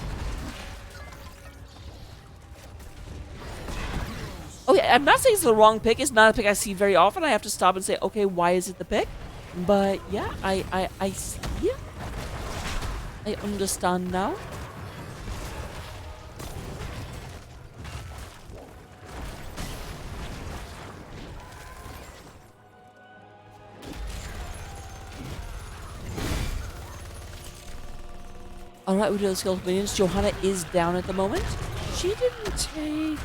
Oh yeah, I'm not saying it's the wrong pick. It's not a pick I see very often. I have to stop and say, okay, why is it the pick? But yeah, I see. I understand now. Alright, we do the skilled minions. Johanna is down at the moment. She didn't take...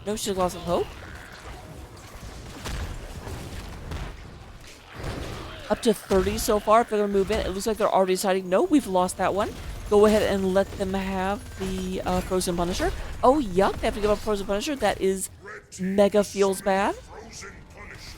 No, she lost of hope. Up to 30 so far. If they're going to move in, it looks like they're already deciding, no, we've lost that one. go ahead and let them have the Frozen Punisher. Oh, yuck, they have to give up Frozen Punisher. That is mega feels bad. Frozen Punisher.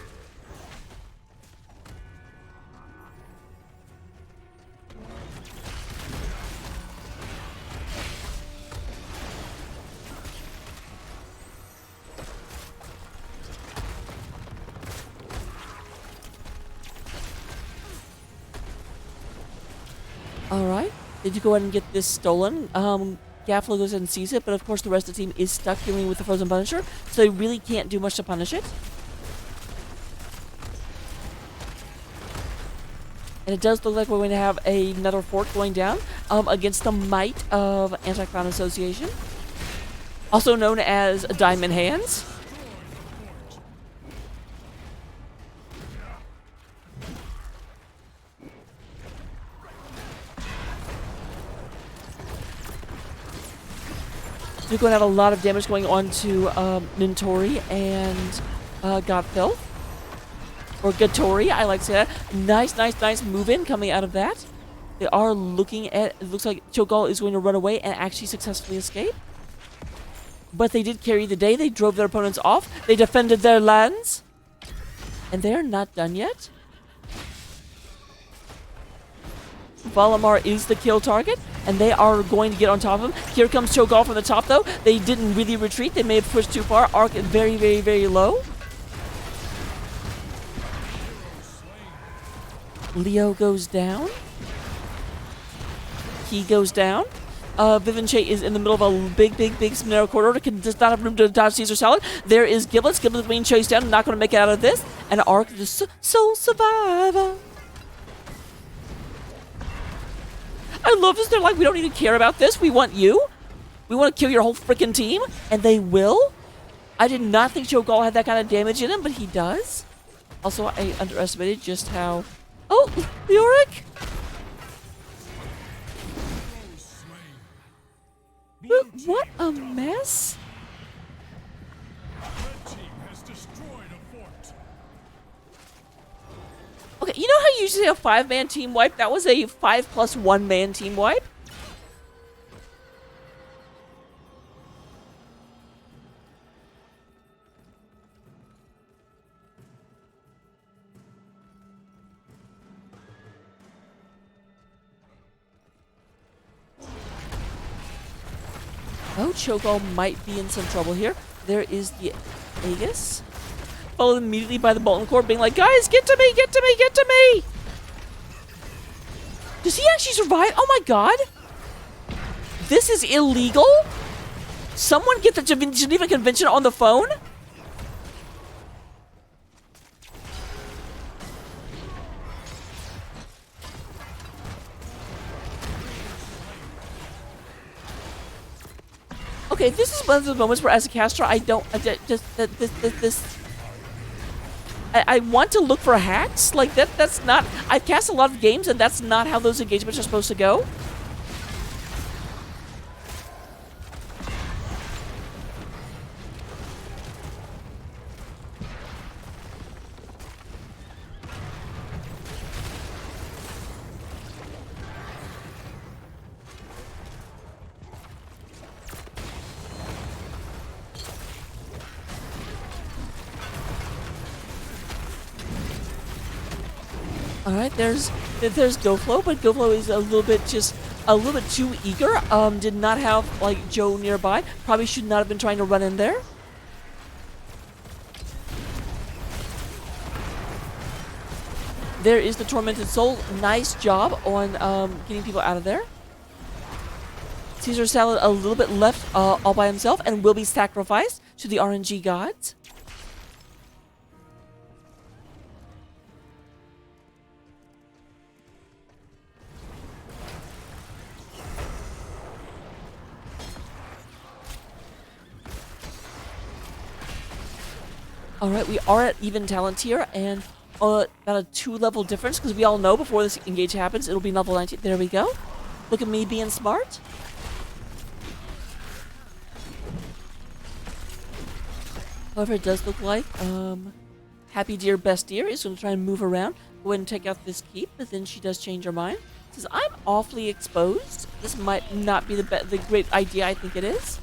Alright, did you go ahead and get this stolen? Gaffalo goes ahead and sees it, but of course the rest of the team is stuck dealing with the Frozen Punisher, so they really can't do much to punish it. And it does look like we're going to have another fort going down against the might of Anti-Clown Association, also known as Diamond Hands. You're going to have a lot of damage going on to Nintori and Godfilth. Or Gatori, I like to say that. Nice move in coming out of that. They are looking at, it looks like Cho'Gall is going to run away and actually successfully escape. But they did carry the day. They drove their opponents off. They defended their lands. And they're not done yet. Valamar is the kill target, and they are going to get on top of him. Here comes Cho'Gall from the top, though. They didn't really retreat. They may have pushed too far. Arc very low. Leo goes down. He goes down. Vivenche is in the middle of a big narrow corridor. Does not have room to dodge Caesar Salad. There is Giblets. Giblets being chased down. Not going to make it out of this. And Arc is sole survivor. I love this. They're like, we don't even care about this. We want you. We want to kill your whole freaking team. And they will. I did not think Cho'Gall had that kind of damage in him, but he does. Also, I underestimated just how... Oh, Leoric! What a mess. Red team has destroyed a fort. Okay, you know how you usually have a 5-man team wipe? That was a 5+1-man team wipe. Oh, Cho'Gall might be in some trouble here. There is the Aegis. Followed immediately by the Molten Core, being like, guys, get to me, get to me, get to me! Does he actually survive? Oh my god! This is illegal? Someone get the Geneva Convention on the phone? Okay, this is one of the moments where, as a caster, I don't I want to look for hacks. Like that's not. I've cast a lot of games, and that's not how those engagements are supposed to go. All right, there's GoFlow, but GoFlow is a little bit too eager. Did not have like Joe nearby. Probably should not have been trying to run in there. There is the Tormented Soul. Nice job on getting people out of there. Caesar Salad a little bit left all by himself and will be sacrificed to the RNG gods. Alright, we are at even talent here, and about a 2-level difference, because we all know before this engage happens, it'll be level 19. There we go. Look at me being smart. However, it does look like Happy Deer Best Deer is going to try and move around. Go ahead and take out this keep, but then she does change her mind. Says, I'm awfully exposed. this might not be the great idea I think it is.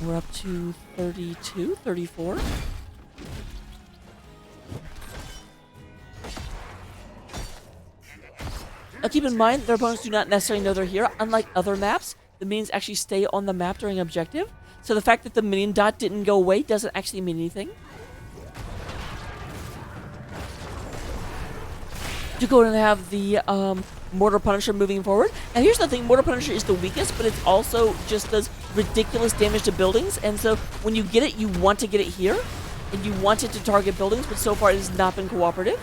We're up to 32, 34. Now keep in mind, their opponents do not necessarily know they're here. Unlike other maps, the minions actually stay on the map during objective. So the fact that the minion dot didn't go away doesn't actually mean anything. To go and have the Mortar Punisher moving forward. And here's the thing, Mortar Punisher is the weakest, but it's also just does ridiculous damage to buildings. And so when you get it, you want to get it here. And you want it to target buildings, but so far it has not been cooperative.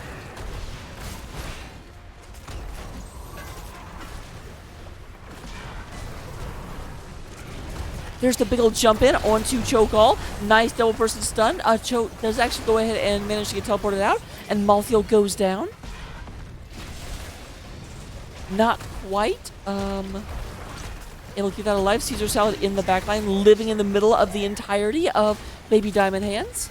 There's the big old jump in onto Cho'Gall. Nice double person stun. Cho does actually go ahead and manage to get teleported out. And Malthael goes down. Not quite. It'll keep that alive. Caesar Salad in the backline, living in the middle of the entirety of Baby Diamond Hands.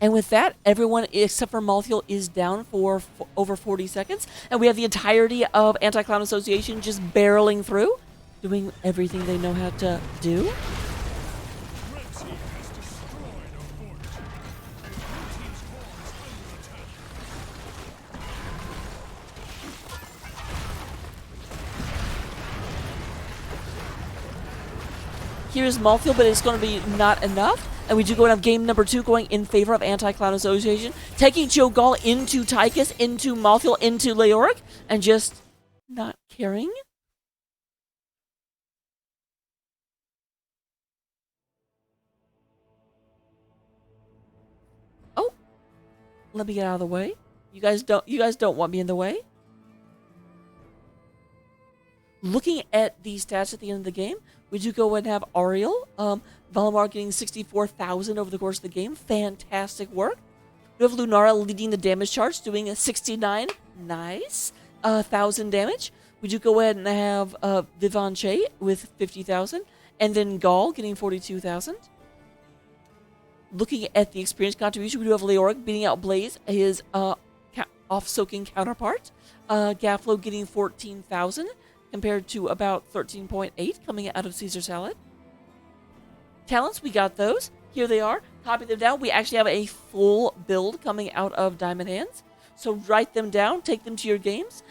And with that, everyone except for Malthael is down for over 40 seconds. And we have the entirety of Anti-Clown Association just barreling through, doing everything they know how to do. Red team has destroyed a fort. Blue team's core is under attack. Here's Malthael, but it's going to be not enough. And we do go and have game number 2 going in favor of Anti-Clown Association. Taking Cho'Gall into Tychus, into Malthael, into Leoric, and just not caring. Oh. Let me get out of the way. You guys don't want me in the way. Looking at the stats at the end of the game, we do go and have Ariel. Valimar getting 64,000 over the course of the game. Fantastic work. We have Lunara leading the damage charts, doing a 69. Nice. 1,000 damage. We do go ahead and have Vivanche with 50,000. And then Gall getting 42,000. Looking at the experience contribution, we do have Leoric beating out Blaze, his off-soaking counterpart. Gaflo getting 14,000. Compared to about 13.8 coming out of Caesar Salad. Talents, we got those. Here they are. Copy them down. We actually have a full build coming out of Diamond Hands. So write them down. Take them to your games.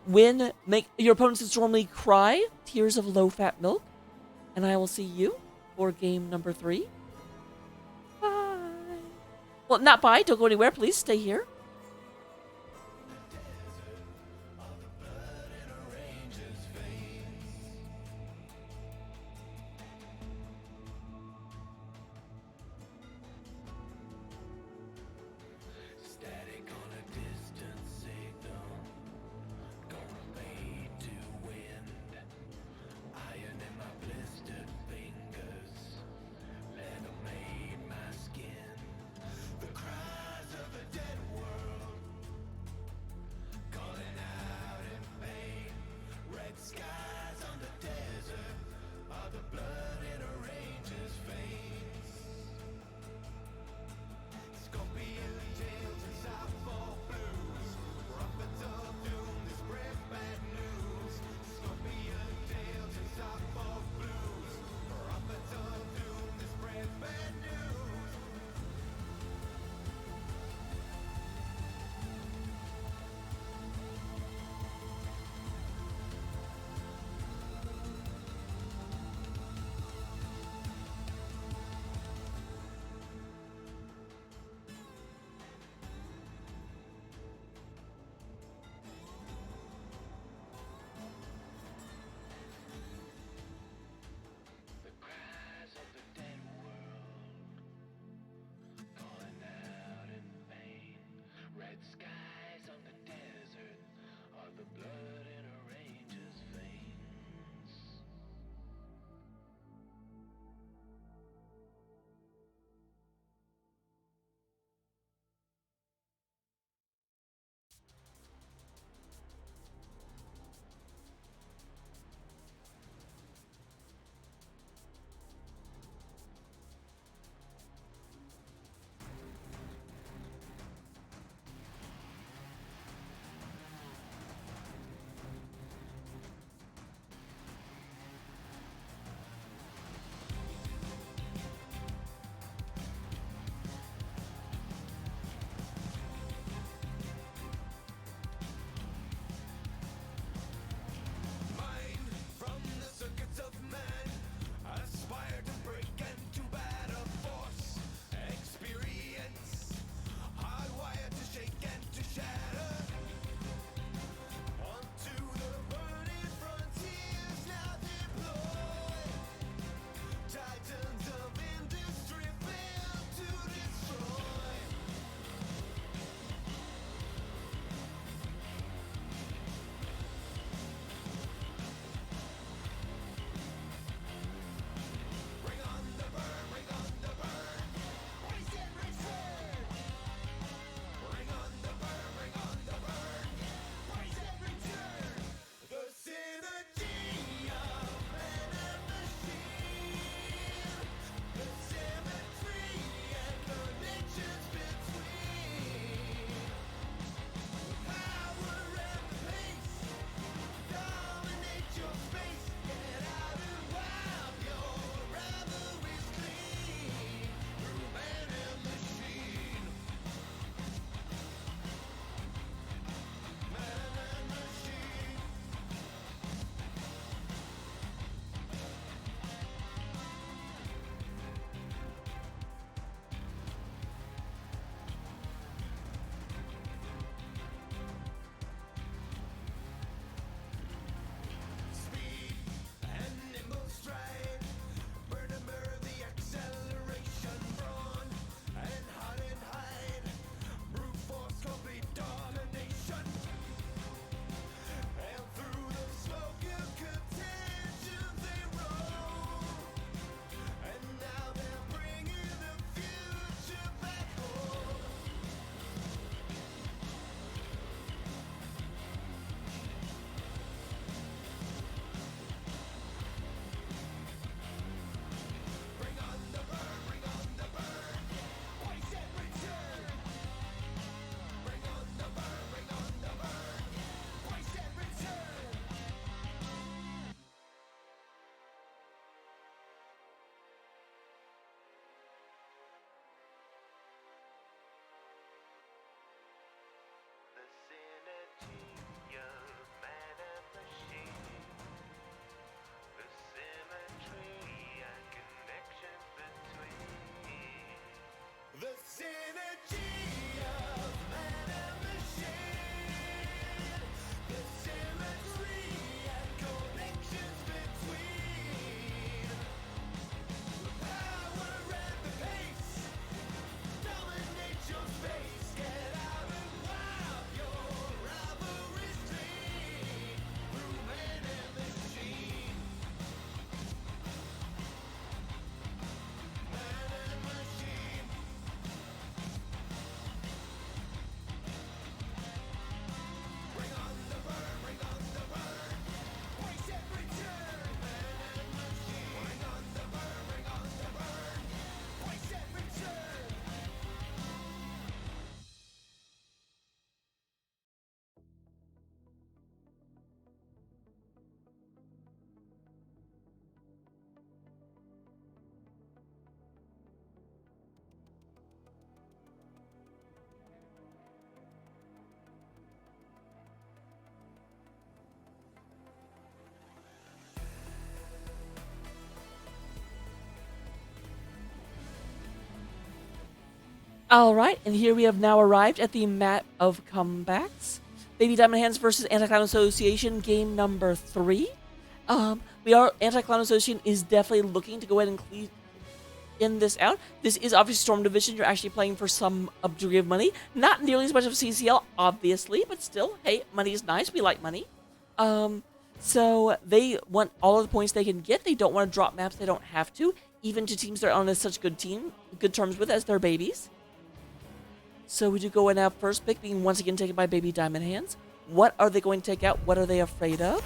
Make your opponents normally cry. Tears of low-fat milk. And I will see you for game number 3. Bye. Well, not bye. Don't go anywhere. Please stay here. The cries of a dead world. Alright, and here we have now arrived at the map of comebacks. Baby Diamond Hands versus Anti-Clown Association, game number 3. Anti-Clown Association is definitely looking to go ahead and in this out. This is obviously Storm Division. You're actually playing for some degree of money. Not nearly as much of CCL, obviously, but still, hey, money is nice. We like money. So they want all of the points they can get. They don't want to drop maps. They don't have to, even to teams they're on such good terms with as their babies. So we do go in our first pick being once again taken by Baby Diamond Hands. What are they going to take out? What are they afraid of?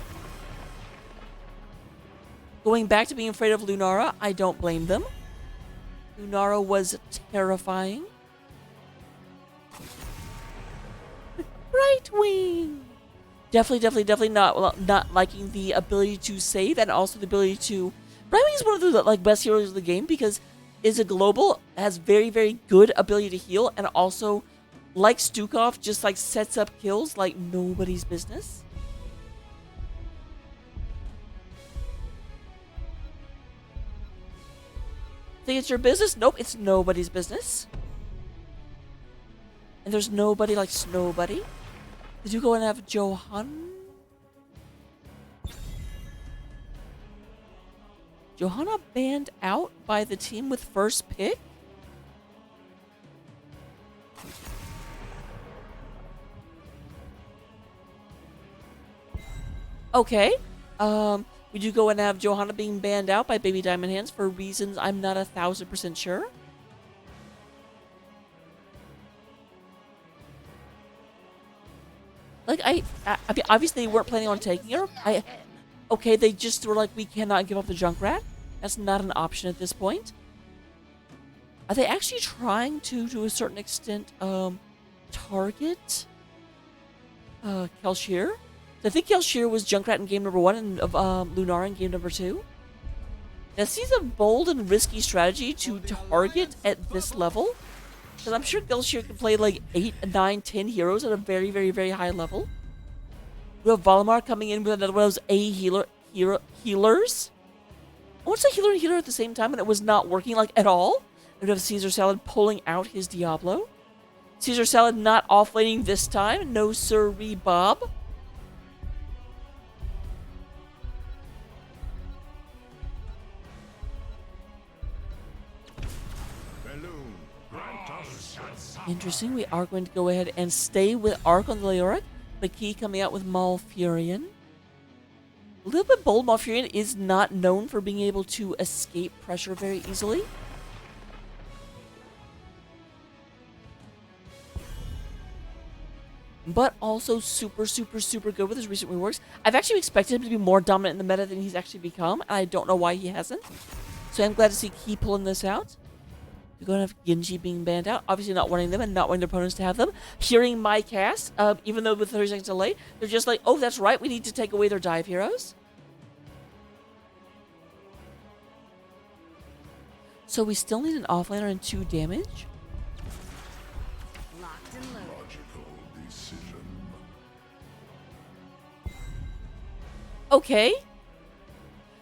Going back to being afraid of Lunara, I don't blame them. Lunara was terrifying. Right Wing! Definitely not liking the ability to save and also the ability to... Right Wing is one of the best heroes of the game because is a global, has very, very good ability to heal, and also, like Stukov, just sets up kills like nobody's business. Think it's your business? Nope, it's nobody's business. And there's nobody like Snowbody. Did you go and have Johanna? Johanna banned out by the team with first pick? Okay. We do go and have Johanna being banned out by Baby Diamond Hands for reasons I'm not 1,000% sure. Obviously they weren't planning on taking her. Okay, they just were like, we cannot give up the Junkrat. That's not an option at this point. Are they actually trying to a certain extent, target Kelshir? So I think Kelshir was Junkrat in game number 1 and Lunara in game number 2. Now, this is a bold and risky strategy to target at this level. Because I'm sure Kelshir can play 8, 9, 10 heroes at a very, very, very high level. We have Valimar coming in with another one of those healers. I want to say healer and healer at the same time, and it was not working at all. We have Caesar Salad pulling out his Diablo. Caesar Salad not offlaning this time. No sirree, Bob. Interesting. We are going to go ahead and stay with Arc on the Leoric. Maki coming out with Malfurion. A little bit bold. Malfurion is not known for being able to escape pressure very easily. But also super, super, super good with his recent reworks. I've actually expected him to be more dominant in the meta than he's actually become, and I don't know why he hasn't. So I'm glad to see Key pulling this out. We're going to have Genji being banned out. Obviously not wanting them and not wanting their opponents to have them. Hearing my cast, even though with 30 seconds delay, they're just like, oh, that's right, we need to take away their dive heroes. So we still need an offlaner and 2 damage. Locked and loaded. Logical decision. Okay.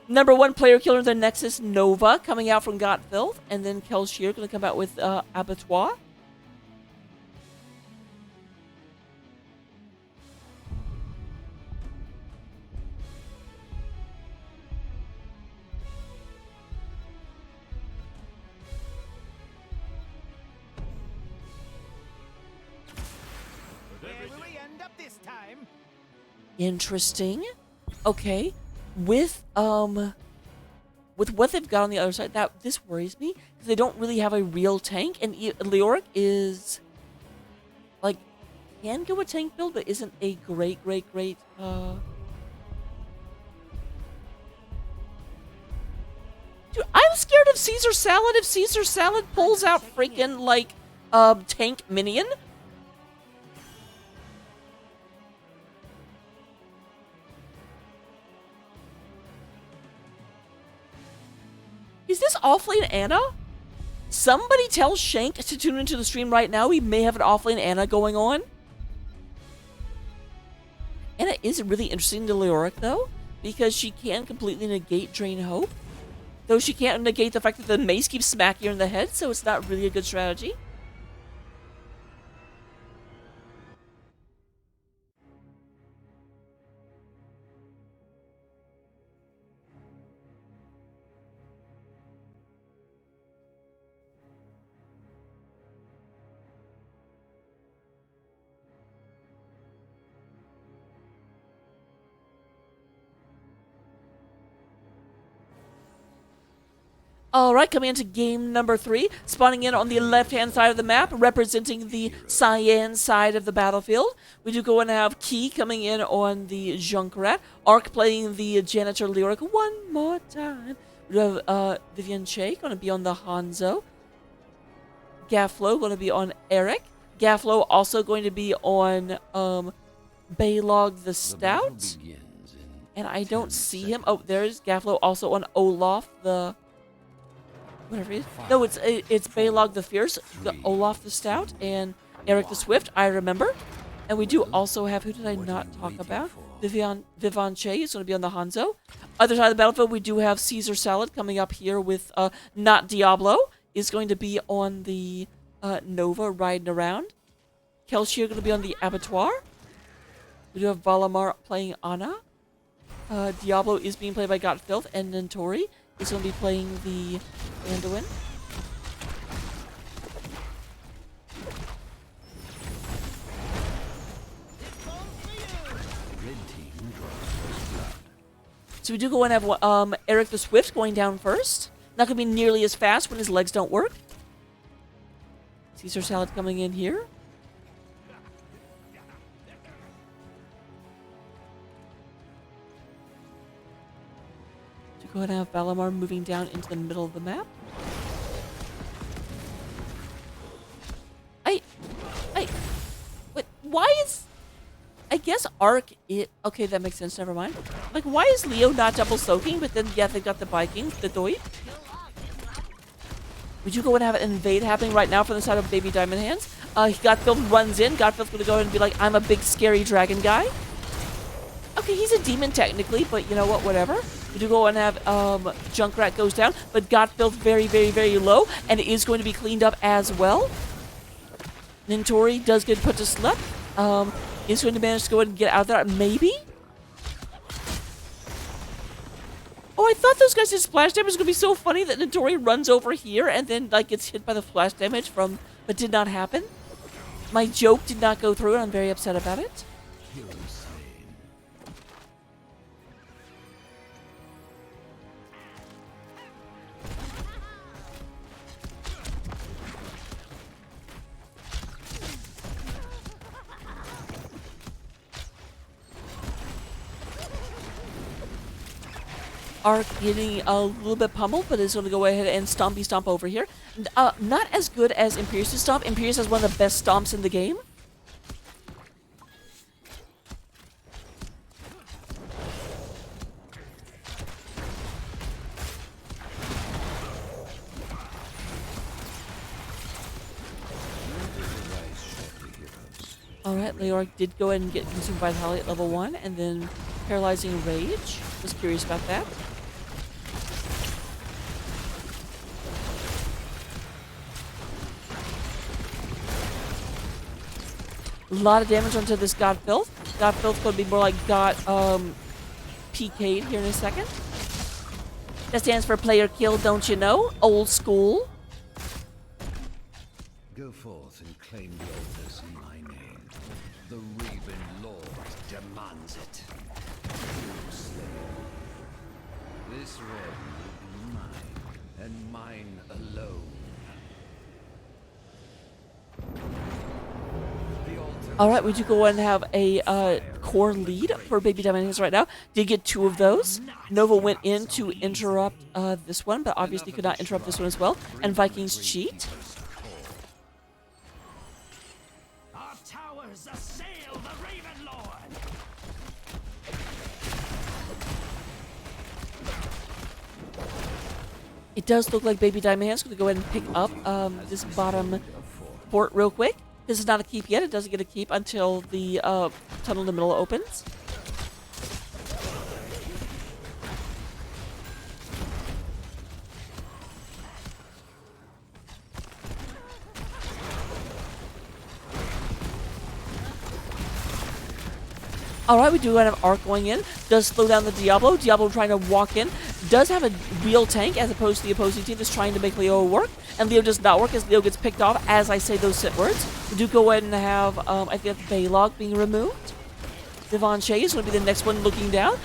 Number 1 player killer, the Nexus Nova, coming out from Got Filth. And then Kelshir going to come out with Abattoir. Where will we end up this time? Interesting. Okay. With what they've got on the other side, this worries me because they don't really have a real tank, and Leoric is can go a tank build, but isn't a great. Dude, I'm scared of Caesar Salad if Caesar Salad pulls out freaking tank minion. Is this offlane Anna? Somebody tell Shank to tune into the stream right now. We may have an offlane Anna going on. Anna is really interesting to Leoric, though, because she can completely negate Drain Hope. Though she can't negate the fact that the mace keeps smacking her in the head, so it's not really a good strategy. All right, coming into game number 3, spawning in on the left-hand side of the map, representing the cyan side of the battlefield. We do go and have Key coming in on the Junkrat, Ark playing the Janitor Lyric one more time. We do have Vivian Che going to be on the Hanzo, Gafflo going to be on Eric, Gafflo also going to be on Baylog the Stout, and I don't see him. Oh, there's Gafflo also on Olaf the... whatever it is. No, it's Baylog the Fierce, Olaf the Stout, and Eric the Swift, I remember. And we do also have, who did I not talk about? Vivian Che is going to be on the Hanzo. Other side of the battlefield, we do have Caesar Salad coming up here with Not Diablo is going to be on the Nova riding around. Kelshir going to be on the Abattoir. We do have Valamar playing Ana. Diablo is being played by Gotfilth, and Nentori is going to be playing the Anduin. So we do go and have Eric the Swift going down first. Not going to be nearly as fast when his legs don't work. Caesar Salad coming in here. Go ahead and have Valamar moving down into the middle of the map. Wait, why is... I guess Ark it... Okay, that makes sense, never mind. Like, why is Leo not double soaking, but then, yeah, they've got the Vikings, the Doit. Would you go and have an invade happening right now from the side of Baby Diamond Hands? Godfield runs in. Godfield's gonna go ahead and be like, I'm a big scary dragon guy. Okay, he's a demon technically, but you know what, whatever. We do go and have Junkrat goes down, but Godfield's very, very, very low, and it is going to be cleaned up as well. Nentori does get put to sleep. Is going to manage to go ahead and get out of there, maybe? Oh, I thought those guys did splash damage. It was going to be so funny that Nentori runs over here and then like gets hit by the splash damage from, but did not happen. My joke did not go through, and I'm very upset about it. Ark getting a little bit pummeled, but is going to go ahead and stompy stomp over here. Not as good as Imperius' stomp. Imperius has one of the best stomps in the game. Alright, Leoric did go ahead and get consumed Vitality at level 1, and then Paralyzing Rage. Was curious about that. A lot of damage onto this Godfilth. Godfilth's going to be more like PK'd here in a second. That stands for player kill, don't you know? Old school. Go forth and claim the altars in my name. The Raven Lord demands it. This realm will be mine, and mine alone. Alright, we do go and have a core lead for Baby Diamond Hands right now. Did get 2 of those. Nova went in to interrupt this one, but obviously could not interrupt this one as well. And Vikings cheat. Our towers assail the Raven Lord. It does look like Baby Diamond Hands going to go ahead and pick up this bottom port real quick. This is not a keep yet. It doesn't get a keep until the tunnel in the middle opens. Alright, we do have Ark going in. Does slow down the Diablo. Diablo trying to walk in. Does have a real tank as opposed to the opposing team that's trying to make Leo work. And Leo does not work as Leo gets picked off as I say those sit words. We do go ahead and have, I think, Baylog being removed. Devonshea is going to be the next one looking down.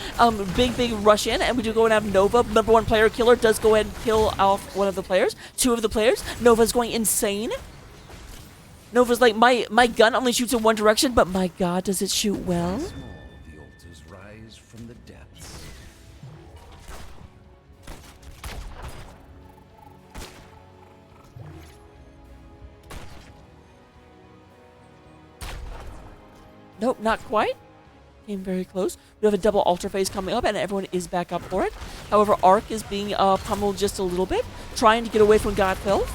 Big rush in, and we do go and have Nova, number one player killer, does go ahead and kill off one of the players, two of the players. Nova's going insane. Nova's like, my gun only shoots in one direction, but my god, does it shoot well? Small, the altars rise from the depths. Nope, not quite. Came very close. We have a double altar phase coming up, and everyone is back up for it. However, Ark is being pummeled just a little bit, trying to get away from Godfilth.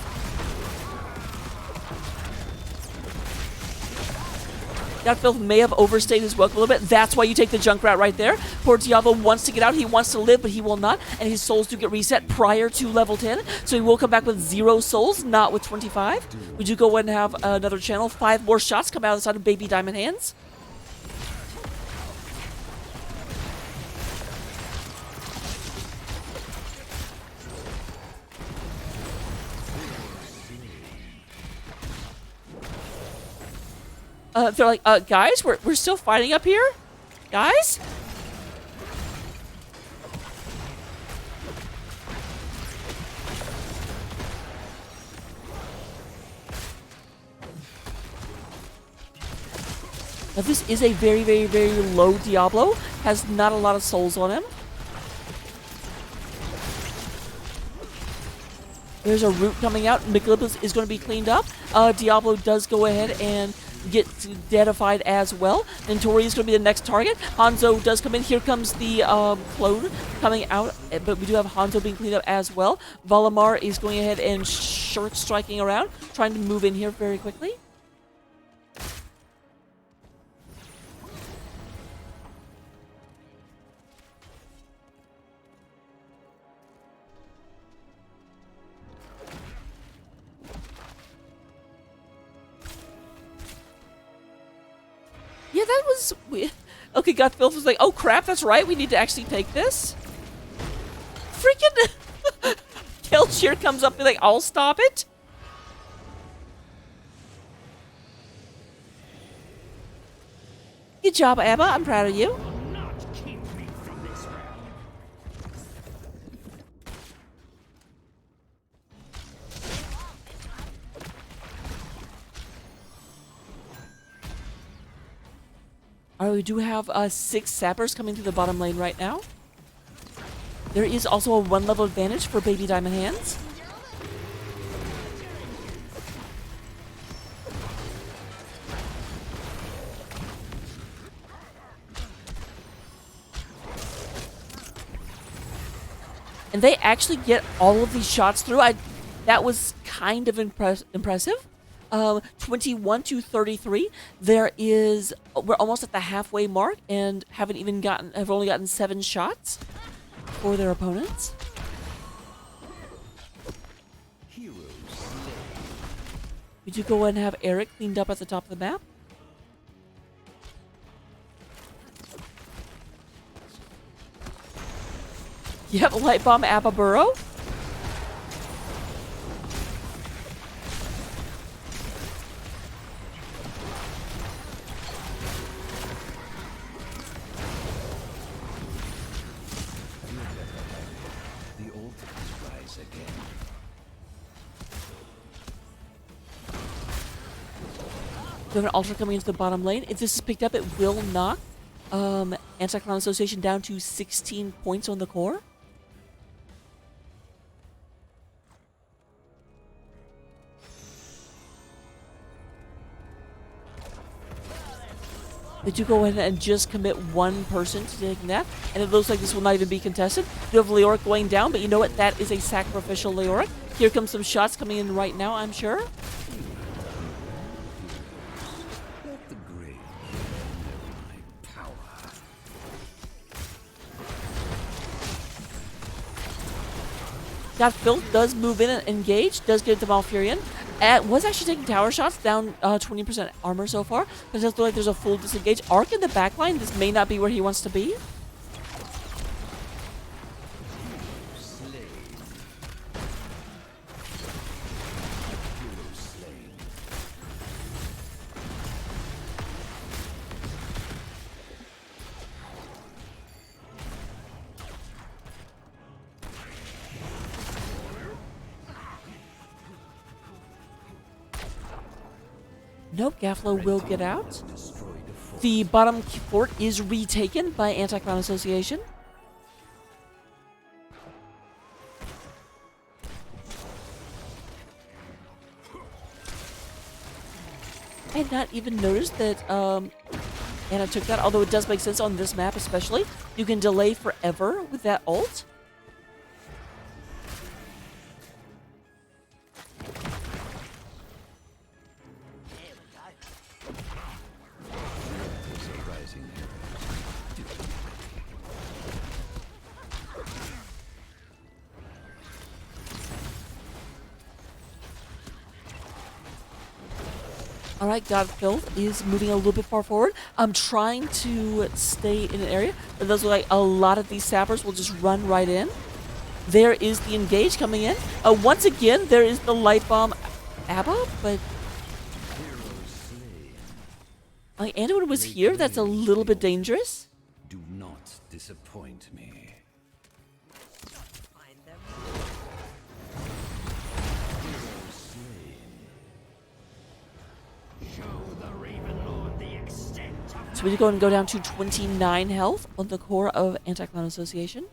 Godfilth may have overstayed his welcome a little bit. That's why you take the Junkrat right there. Poor Diablo wants to get out. He wants to live, but he will not. And his souls do get reset prior to level 10. So he will come back with 0 souls, not with 25. We do go ahead and have another channel. 5 more shots come out of the side of Baby Diamond Hands. They're like, guys, we're still fighting up here? Guys? Now this is a very low Diablo. Has not a lot of souls on him. There's a root coming out. Mikalipus is going to be cleaned up. Diablo does go ahead and get deadified as well. And Tori is going to be the next target. Hanzo does come in. Here comes the clone coming out, but we do have Hanzo being cleaned up as well. Valimar is going ahead and short striking around, trying to move in here very quickly. Yeah, that was weird. Okay, Godfilth was like, oh crap, that's right, we need to actually take this. Freaking Kelcheer comes up and like, I'll stop it. Good job, Abba, I'm proud of you. Not keep me from this realm. Alright, we do have 6 sappers coming through the bottom lane right now. There is also a 1 level advantage for Baby Diamond Hands. And they actually get all of these shots through. That was kind of impressive. 21 to 33. We're almost at the halfway mark and have only gotten 7 shots for their opponents. Heroes slay. We do go ahead and have Eric cleaned up at the top of the map. Yep, Light Bomb Abba Burrow. The altars rise again. We have an Ultra coming into the bottom lane. If this is picked up, it will knock Anti-Clown Association down to 16 points on the core. They do go ahead and just commit 1 person to taking that, and it looks like this will not even be contested. You have Leoric going down, but you know what? That is a sacrificial Leoric. Here comes some shots coming in right now, I'm sure. Let the grave know my power. Godfilth does move in and engage, does get the Malfurion. Was actually taking tower shots, down 20% armor so far. But it does look like there's a full disengage. Arc in the backline, this may not be where he wants to be. Slay. Hero slain. Nope, Gaflo will get out. Destroyed a fort. The bottom fort is retaken by Anti-Clown Association. I had not even noticed that Anna took that, although it does make sense on this map especially. You can delay forever with that ult. There's a rising Alright, Godfilth is moving a little bit far forward. I'm trying to stay in an area where those like a lot of these sappers will just run right in. There is the engage coming in. Once again, there is the light bomb ABBA, but like Anduin was here, that's a little bit dangerous. Do not disappoint me. So we go and go down to 29 health on the core of Anti-Clown Association.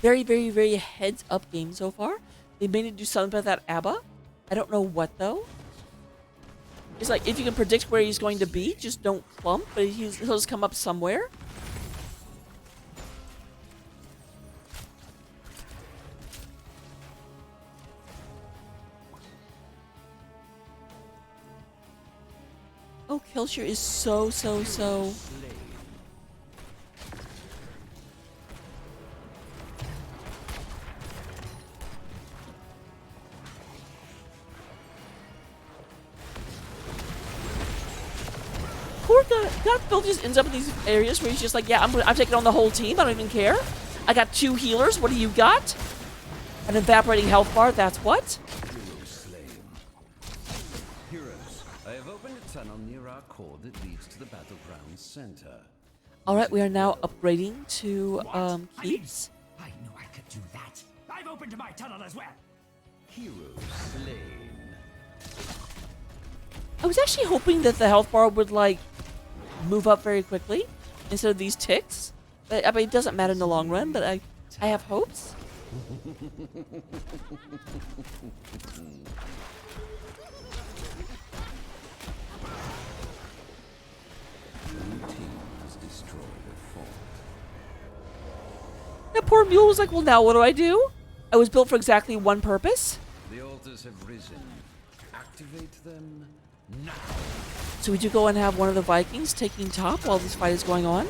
Very, very, very heads up game so far. They may need to do something about that ABBA. I don't know what though. It's like if you can predict where he's going to be, just don't clump, but he'll just come up somewhere. Oh, Killshare is so. Poor Godfilth just ends up in these areas where he's just like, yeah, I'm taking on the whole team. I don't even care. I got 2 healers. What do you got? An evaporating health bar. That's what? Hero slain. Heroes, I have opened a tunnel near our core that leads to the battleground center. All right, we are now upgrading to keeps. I knew I could do that. I've opened my tunnel as well. Hero slain. I was actually hoping that the health bar would like move up very quickly instead of these ticks. But I mean, it doesn't matter in the long run. But I have hopes. Blue team has destroyed a fort. That poor mule was like, well, now what do I do? I was built for exactly one purpose. The altars have risen. Activate them now. So we do go and have one of the Vikings taking top while this fight is going on.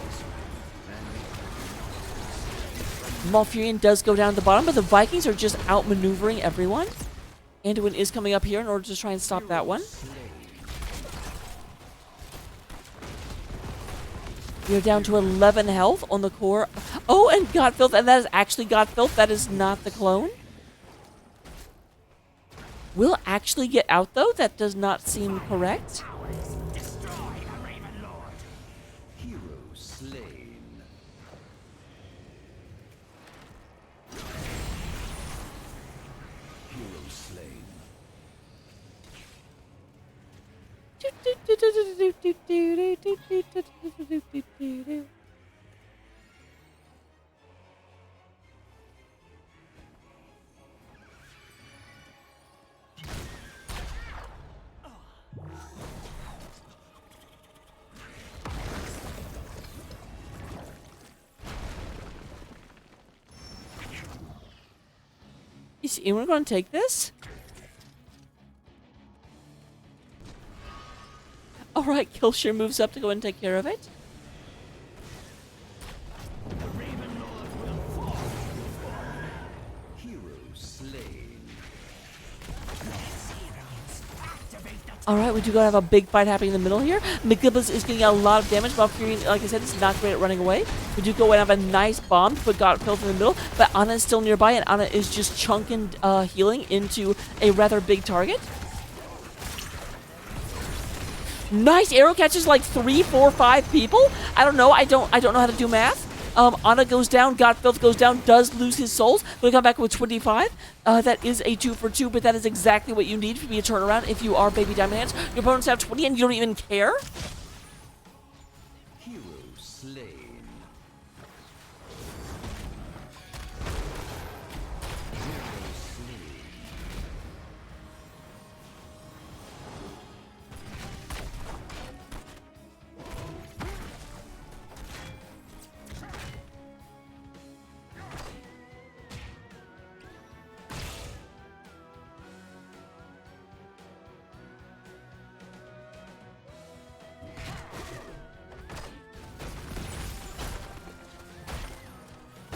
Malfurion does go down at the bottom, but the Vikings are just outmaneuvering everyone. Anduin is coming up here in order to try and stop that one. We are down to 11 health on the core. Oh, and Godfilth, and that is actually Godfilth. That is not the clone. Will actually get out, though. That does not seem correct. Destroy the Raven Lord. Hero slain. Hero slain. Is anyone going to take this? Alright, Killshare moves up to go and take care of it. Hero slain. Alright, we do gotta have a big fight happening in the middle here. McGibbons is getting a lot of damage, while Fury, like I said, is not great at running away. We do go and have a nice bomb to put Godfilth in the middle, but Ana is still nearby, and Ana is just chunking healing into a rather big target. Nice arrow catches like 3, 4, 5 people. I don't know. I don't know how to do math. Anna goes down. Godfilth goes down. Does lose his souls. Going to come back with 25. That is a 2 for 2, but that is exactly what you need to be a turnaround if you are Baby Diamond Hands. Your opponents have 20 and you don't even care. Hero slain.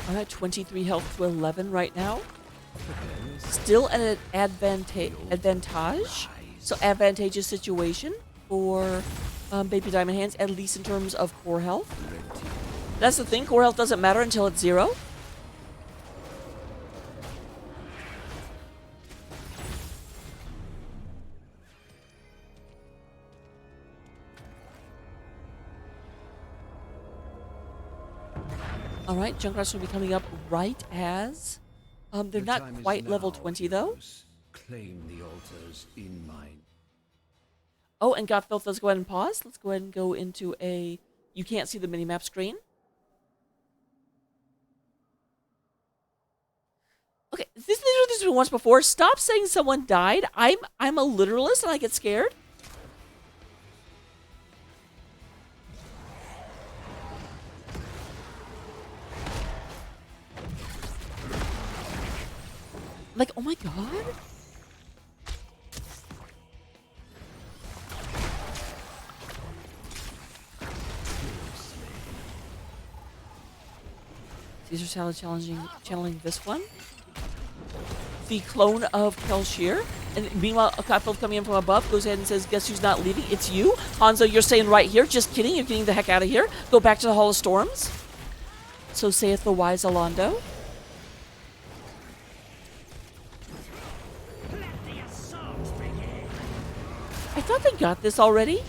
I'm at 23 health to 11 right now. Still an advantage. So advantageous situation for Baby Diamond Hands, at least in terms of core health. That's the thing, core health doesn't matter until it's 0. Alright, Junkrat's will be coming up right as... they're not time is quite level now, 20 though. heroes. Claim the altars in mine. Oh, and Godfilth, let's go ahead and pause. Let's go ahead and go into a... You can't see the minimap screen. Okay, this has been once before. Stop saying someone died. I'm a literalist and I get scared. Like, oh my god. Caesar Salad channeling this one. The clone of Kelshir. And meanwhile, a Godfilth coming in from above goes ahead and says, guess who's not leaving? It's you. Hanzo, you're staying right here. Just kidding. You're getting the heck out of here. Go back to the Hall of Storms. So saith the wise Alondo. I thought they got this already.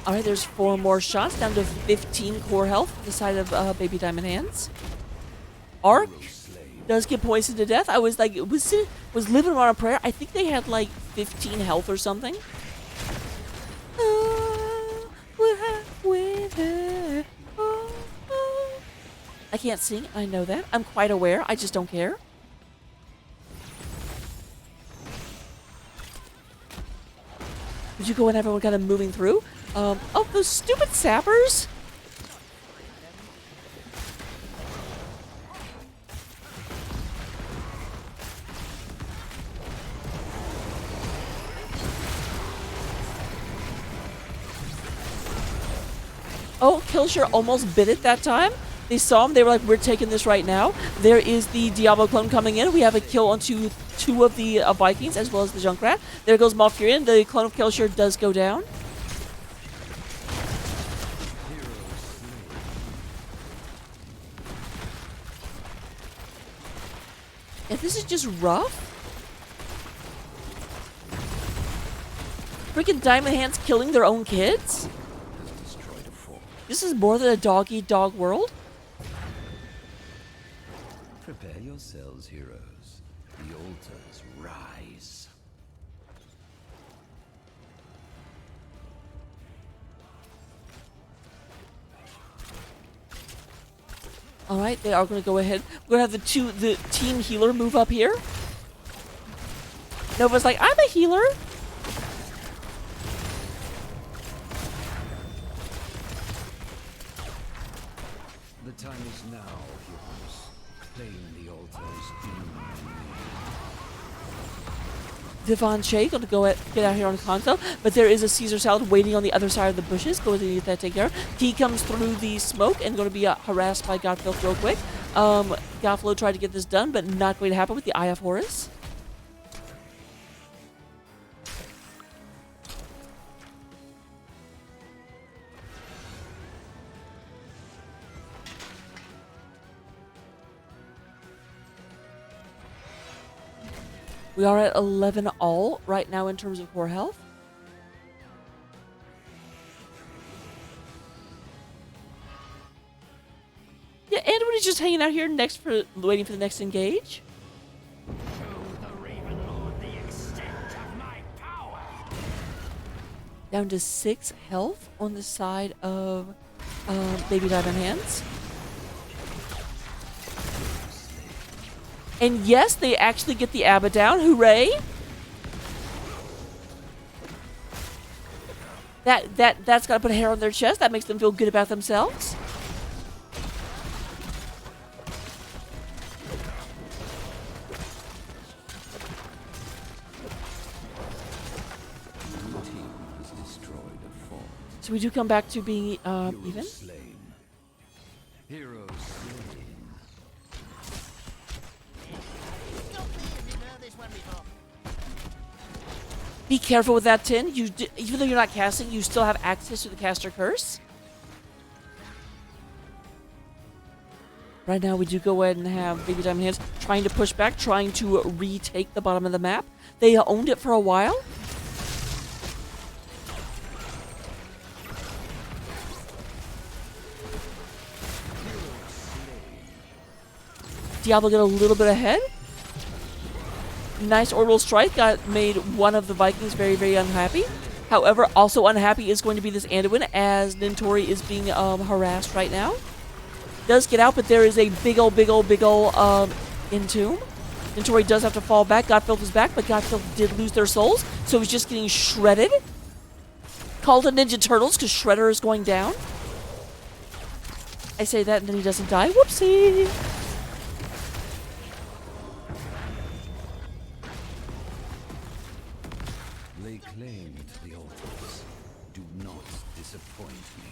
Alright, there's 4 more shots, down to 15 core health on the side of Baby Diamond Hands. Arc does get poisoned to death. I was like, was living on a prayer. I think they had like 15 health or something. Oh, we're halfway there. Oh, oh. I can't sing. I know that. I'm quite aware. I just don't care. Did you go and everyone kind of moving through? Oh, those stupid sappers. Oh, Kelshir almost bit it that time. They saw him. They were like, we're taking this right now. There is the Diablo clone coming in. We have a kill onto 2 of the Vikings as well as the Junkrat. There goes Malfurion. The clone of Kelshir does go down. If this is just rough. Freaking Diamond Hands killing their own kids. This is more than a dog-eat-dog world. Prepare yourselves, heroes. The altars rise. All right, they are going to go ahead. We're going to have the team healer move up here. Nova's like, I'm a healer. The time is now, heroes. Claim the altars in mine. Devon Shea going to go get out here on the console, but there is a Caesar salad waiting on the other side of the bushes. Go ahead and get that taken care of. He comes through the smoke and going to be harassed by Godfilth real quick. Godflow tried to get this done, but not going to happen with the Eye of Horus. We are at 11 all right now in terms of core health. Yeah, Anduin is just hanging out here waiting for the next engage. Show the Raven Lord the extent of my power. Down to 6 health on the side of Baby Diamond Hands. And yes, they actually get the Abba down. Hooray! That's got to put a hair on their chest. That makes them feel good about themselves. Your team has destroyed a fort. So we do come back to being even. Slain. Heroes slain. Don't think if you know this one before. Be careful with that tin. Even though you're not casting, you still have access to the caster curse. Right now, we do go ahead and have Baby Diamond Hands trying to push back, trying to retake the bottom of the map. They owned it for a while. Diablo get a little bit ahead. Nice orbital strike made one of the Vikings very, very unhappy. However, also unhappy is going to be this Anduin, as Nintori is being harassed right now. Does get out, but there is a big ol' Entomb. Nintori does have to fall back. Godfilth is back, but Godfilth did lose their souls, so he's just getting shredded. Called the Ninja Turtles because Shredder is going down. I say that and then he doesn't die. Whoopsie! Lay claim to the altars. Do not disappoint me.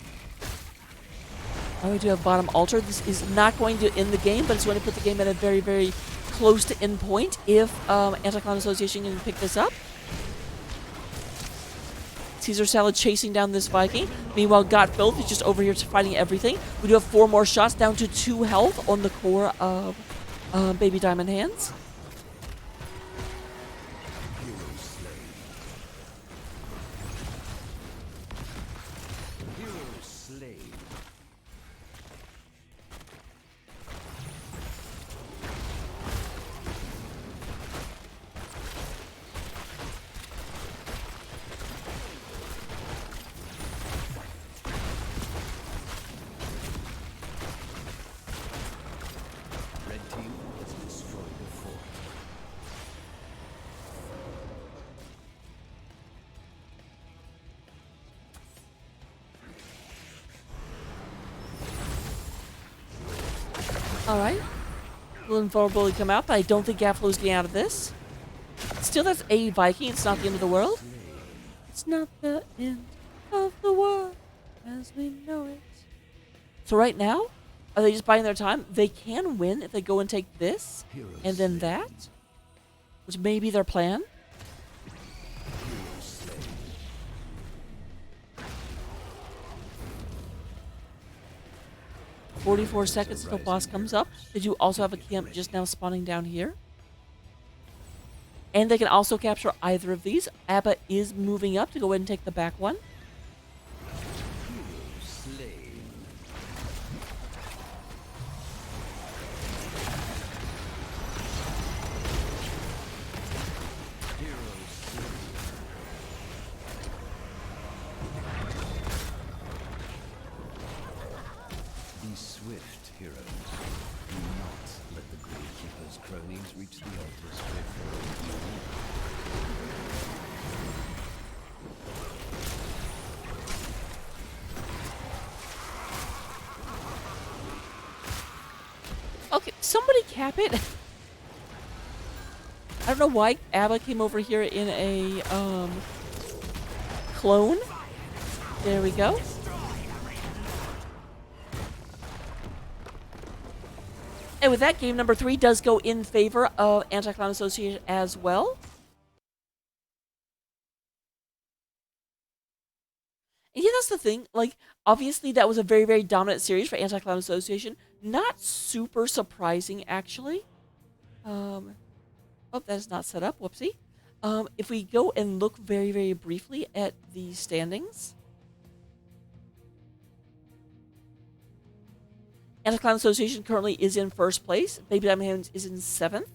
Oh, we do have bottom altar. This is not going to end the game, but it's going to put the game at a very, very close to end point if Anti-Clown Association can pick this up. Caesar Salad chasing down this Viking. Meanwhile, Godfilth is just over here fighting everything. We do have 4 more shots, down to 2 health on the core of Baby Diamond Hands. Heroes slain. Heroes slain. Red team has destroyed the fort. Alright. Will invulnerability come out, but I don't think Gaflo's getting out of this. Still, that's a Viking. It's not the end of the world. It's not the end of the world as we know it. So right now, are they just buying their time? They can win if they go and take this Heroes and then slain. that, which may be their plan. Heroes slain. 44 seconds until boss comes up. They do also have a camp just now spawning down here. And they can also capture either of these. Abba is moving up to go ahead and take the back one. Heroes slain. Heroes slain. Be swift, heroes. Do not let the Gravekeeper's cronies reach the altars before you. Okay, somebody cap it. I don't know why Abba came over here in a clone. There we go. And with that, game number 3 does go in favor of Anti-Clown Association as well. And yeah, that's the thing. Like, obviously, that was a very, very dominant series for Anti-Clown Association. Not super surprising, actually. Oh, Oh, that is not set up. Whoopsie. If we go and look very, very briefly at the standings, Anti-Clown Association currently is in first place. Baby Diamond Hands is in 7th.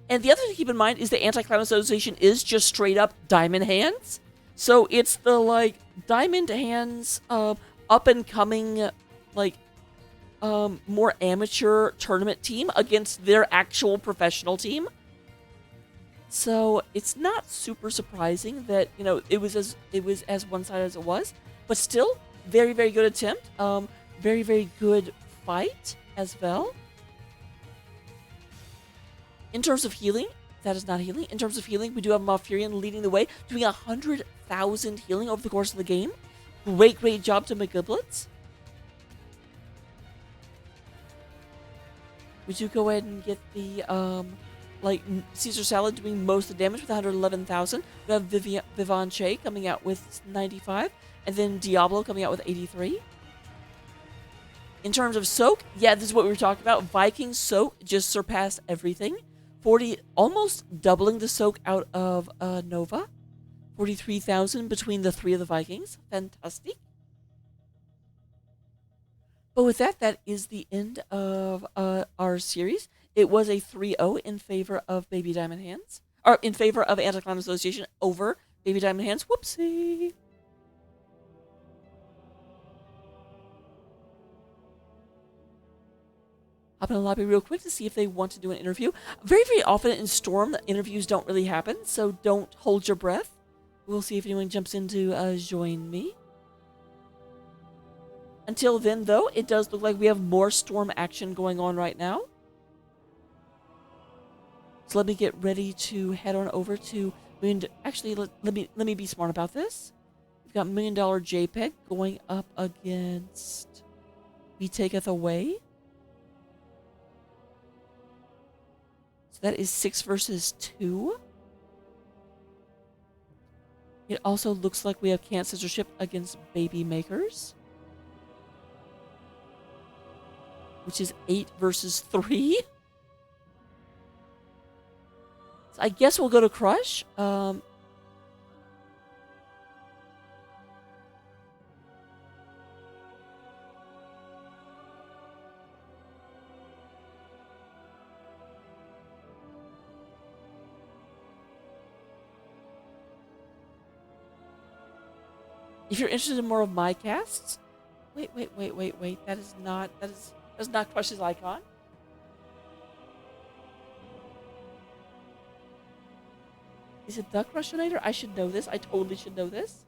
And the other thing to keep in mind is the Anti-Clown Association is just straight up Diamond Hands. So it's the, like, Diamond Hands, up and coming, like, more amateur tournament team against their actual professional team. So it's not super surprising that, you know, it was as one-sided as it was, but still very, very good attempt. Very, very good fight as well. In terms of healing, that is not healing. In terms of healing, we do have Malfurion leading the way, doing 100,000 healing over the course of the game. Great, great job to McGiblets. We do go ahead and get the, like, Caesar Salad doing most of the damage with 111,000. We have Vivon Che coming out with 95, and then Diablo coming out with 83. In terms of soak, yeah, this is what we were talking about. Viking soak just surpassed everything. 40, almost doubling the soak out of Nova. 43,000 between the 3 of the Vikings. Fantastic. But with that, that is the end of our series. It was a 3-0 in favor of Baby Diamond Hands. Or in favor of Anti-Clown Association over Baby Diamond Hands. Whoopsie. Hop in the lobby real quick to see if they want to do an interview. Very, very often in Storm, the interviews don't really happen, so don't hold your breath. We'll see if anyone jumps in to join me. Until then, though, it does look like we have more Storm action going on right now. So let me get ready to head on over to actually, let me be smart about this. We've got $1 Million JPEG going up against We Taketh Away. So that is 6 versus 2. It also looks like we have Can't Censorship against Baby Makers, which is 8 versus 3. So I guess we'll go to Crush. If you're interested in more of my casts, wait. That is not Crush's icon. Is it the Crushinator? I should know this. I totally should know this.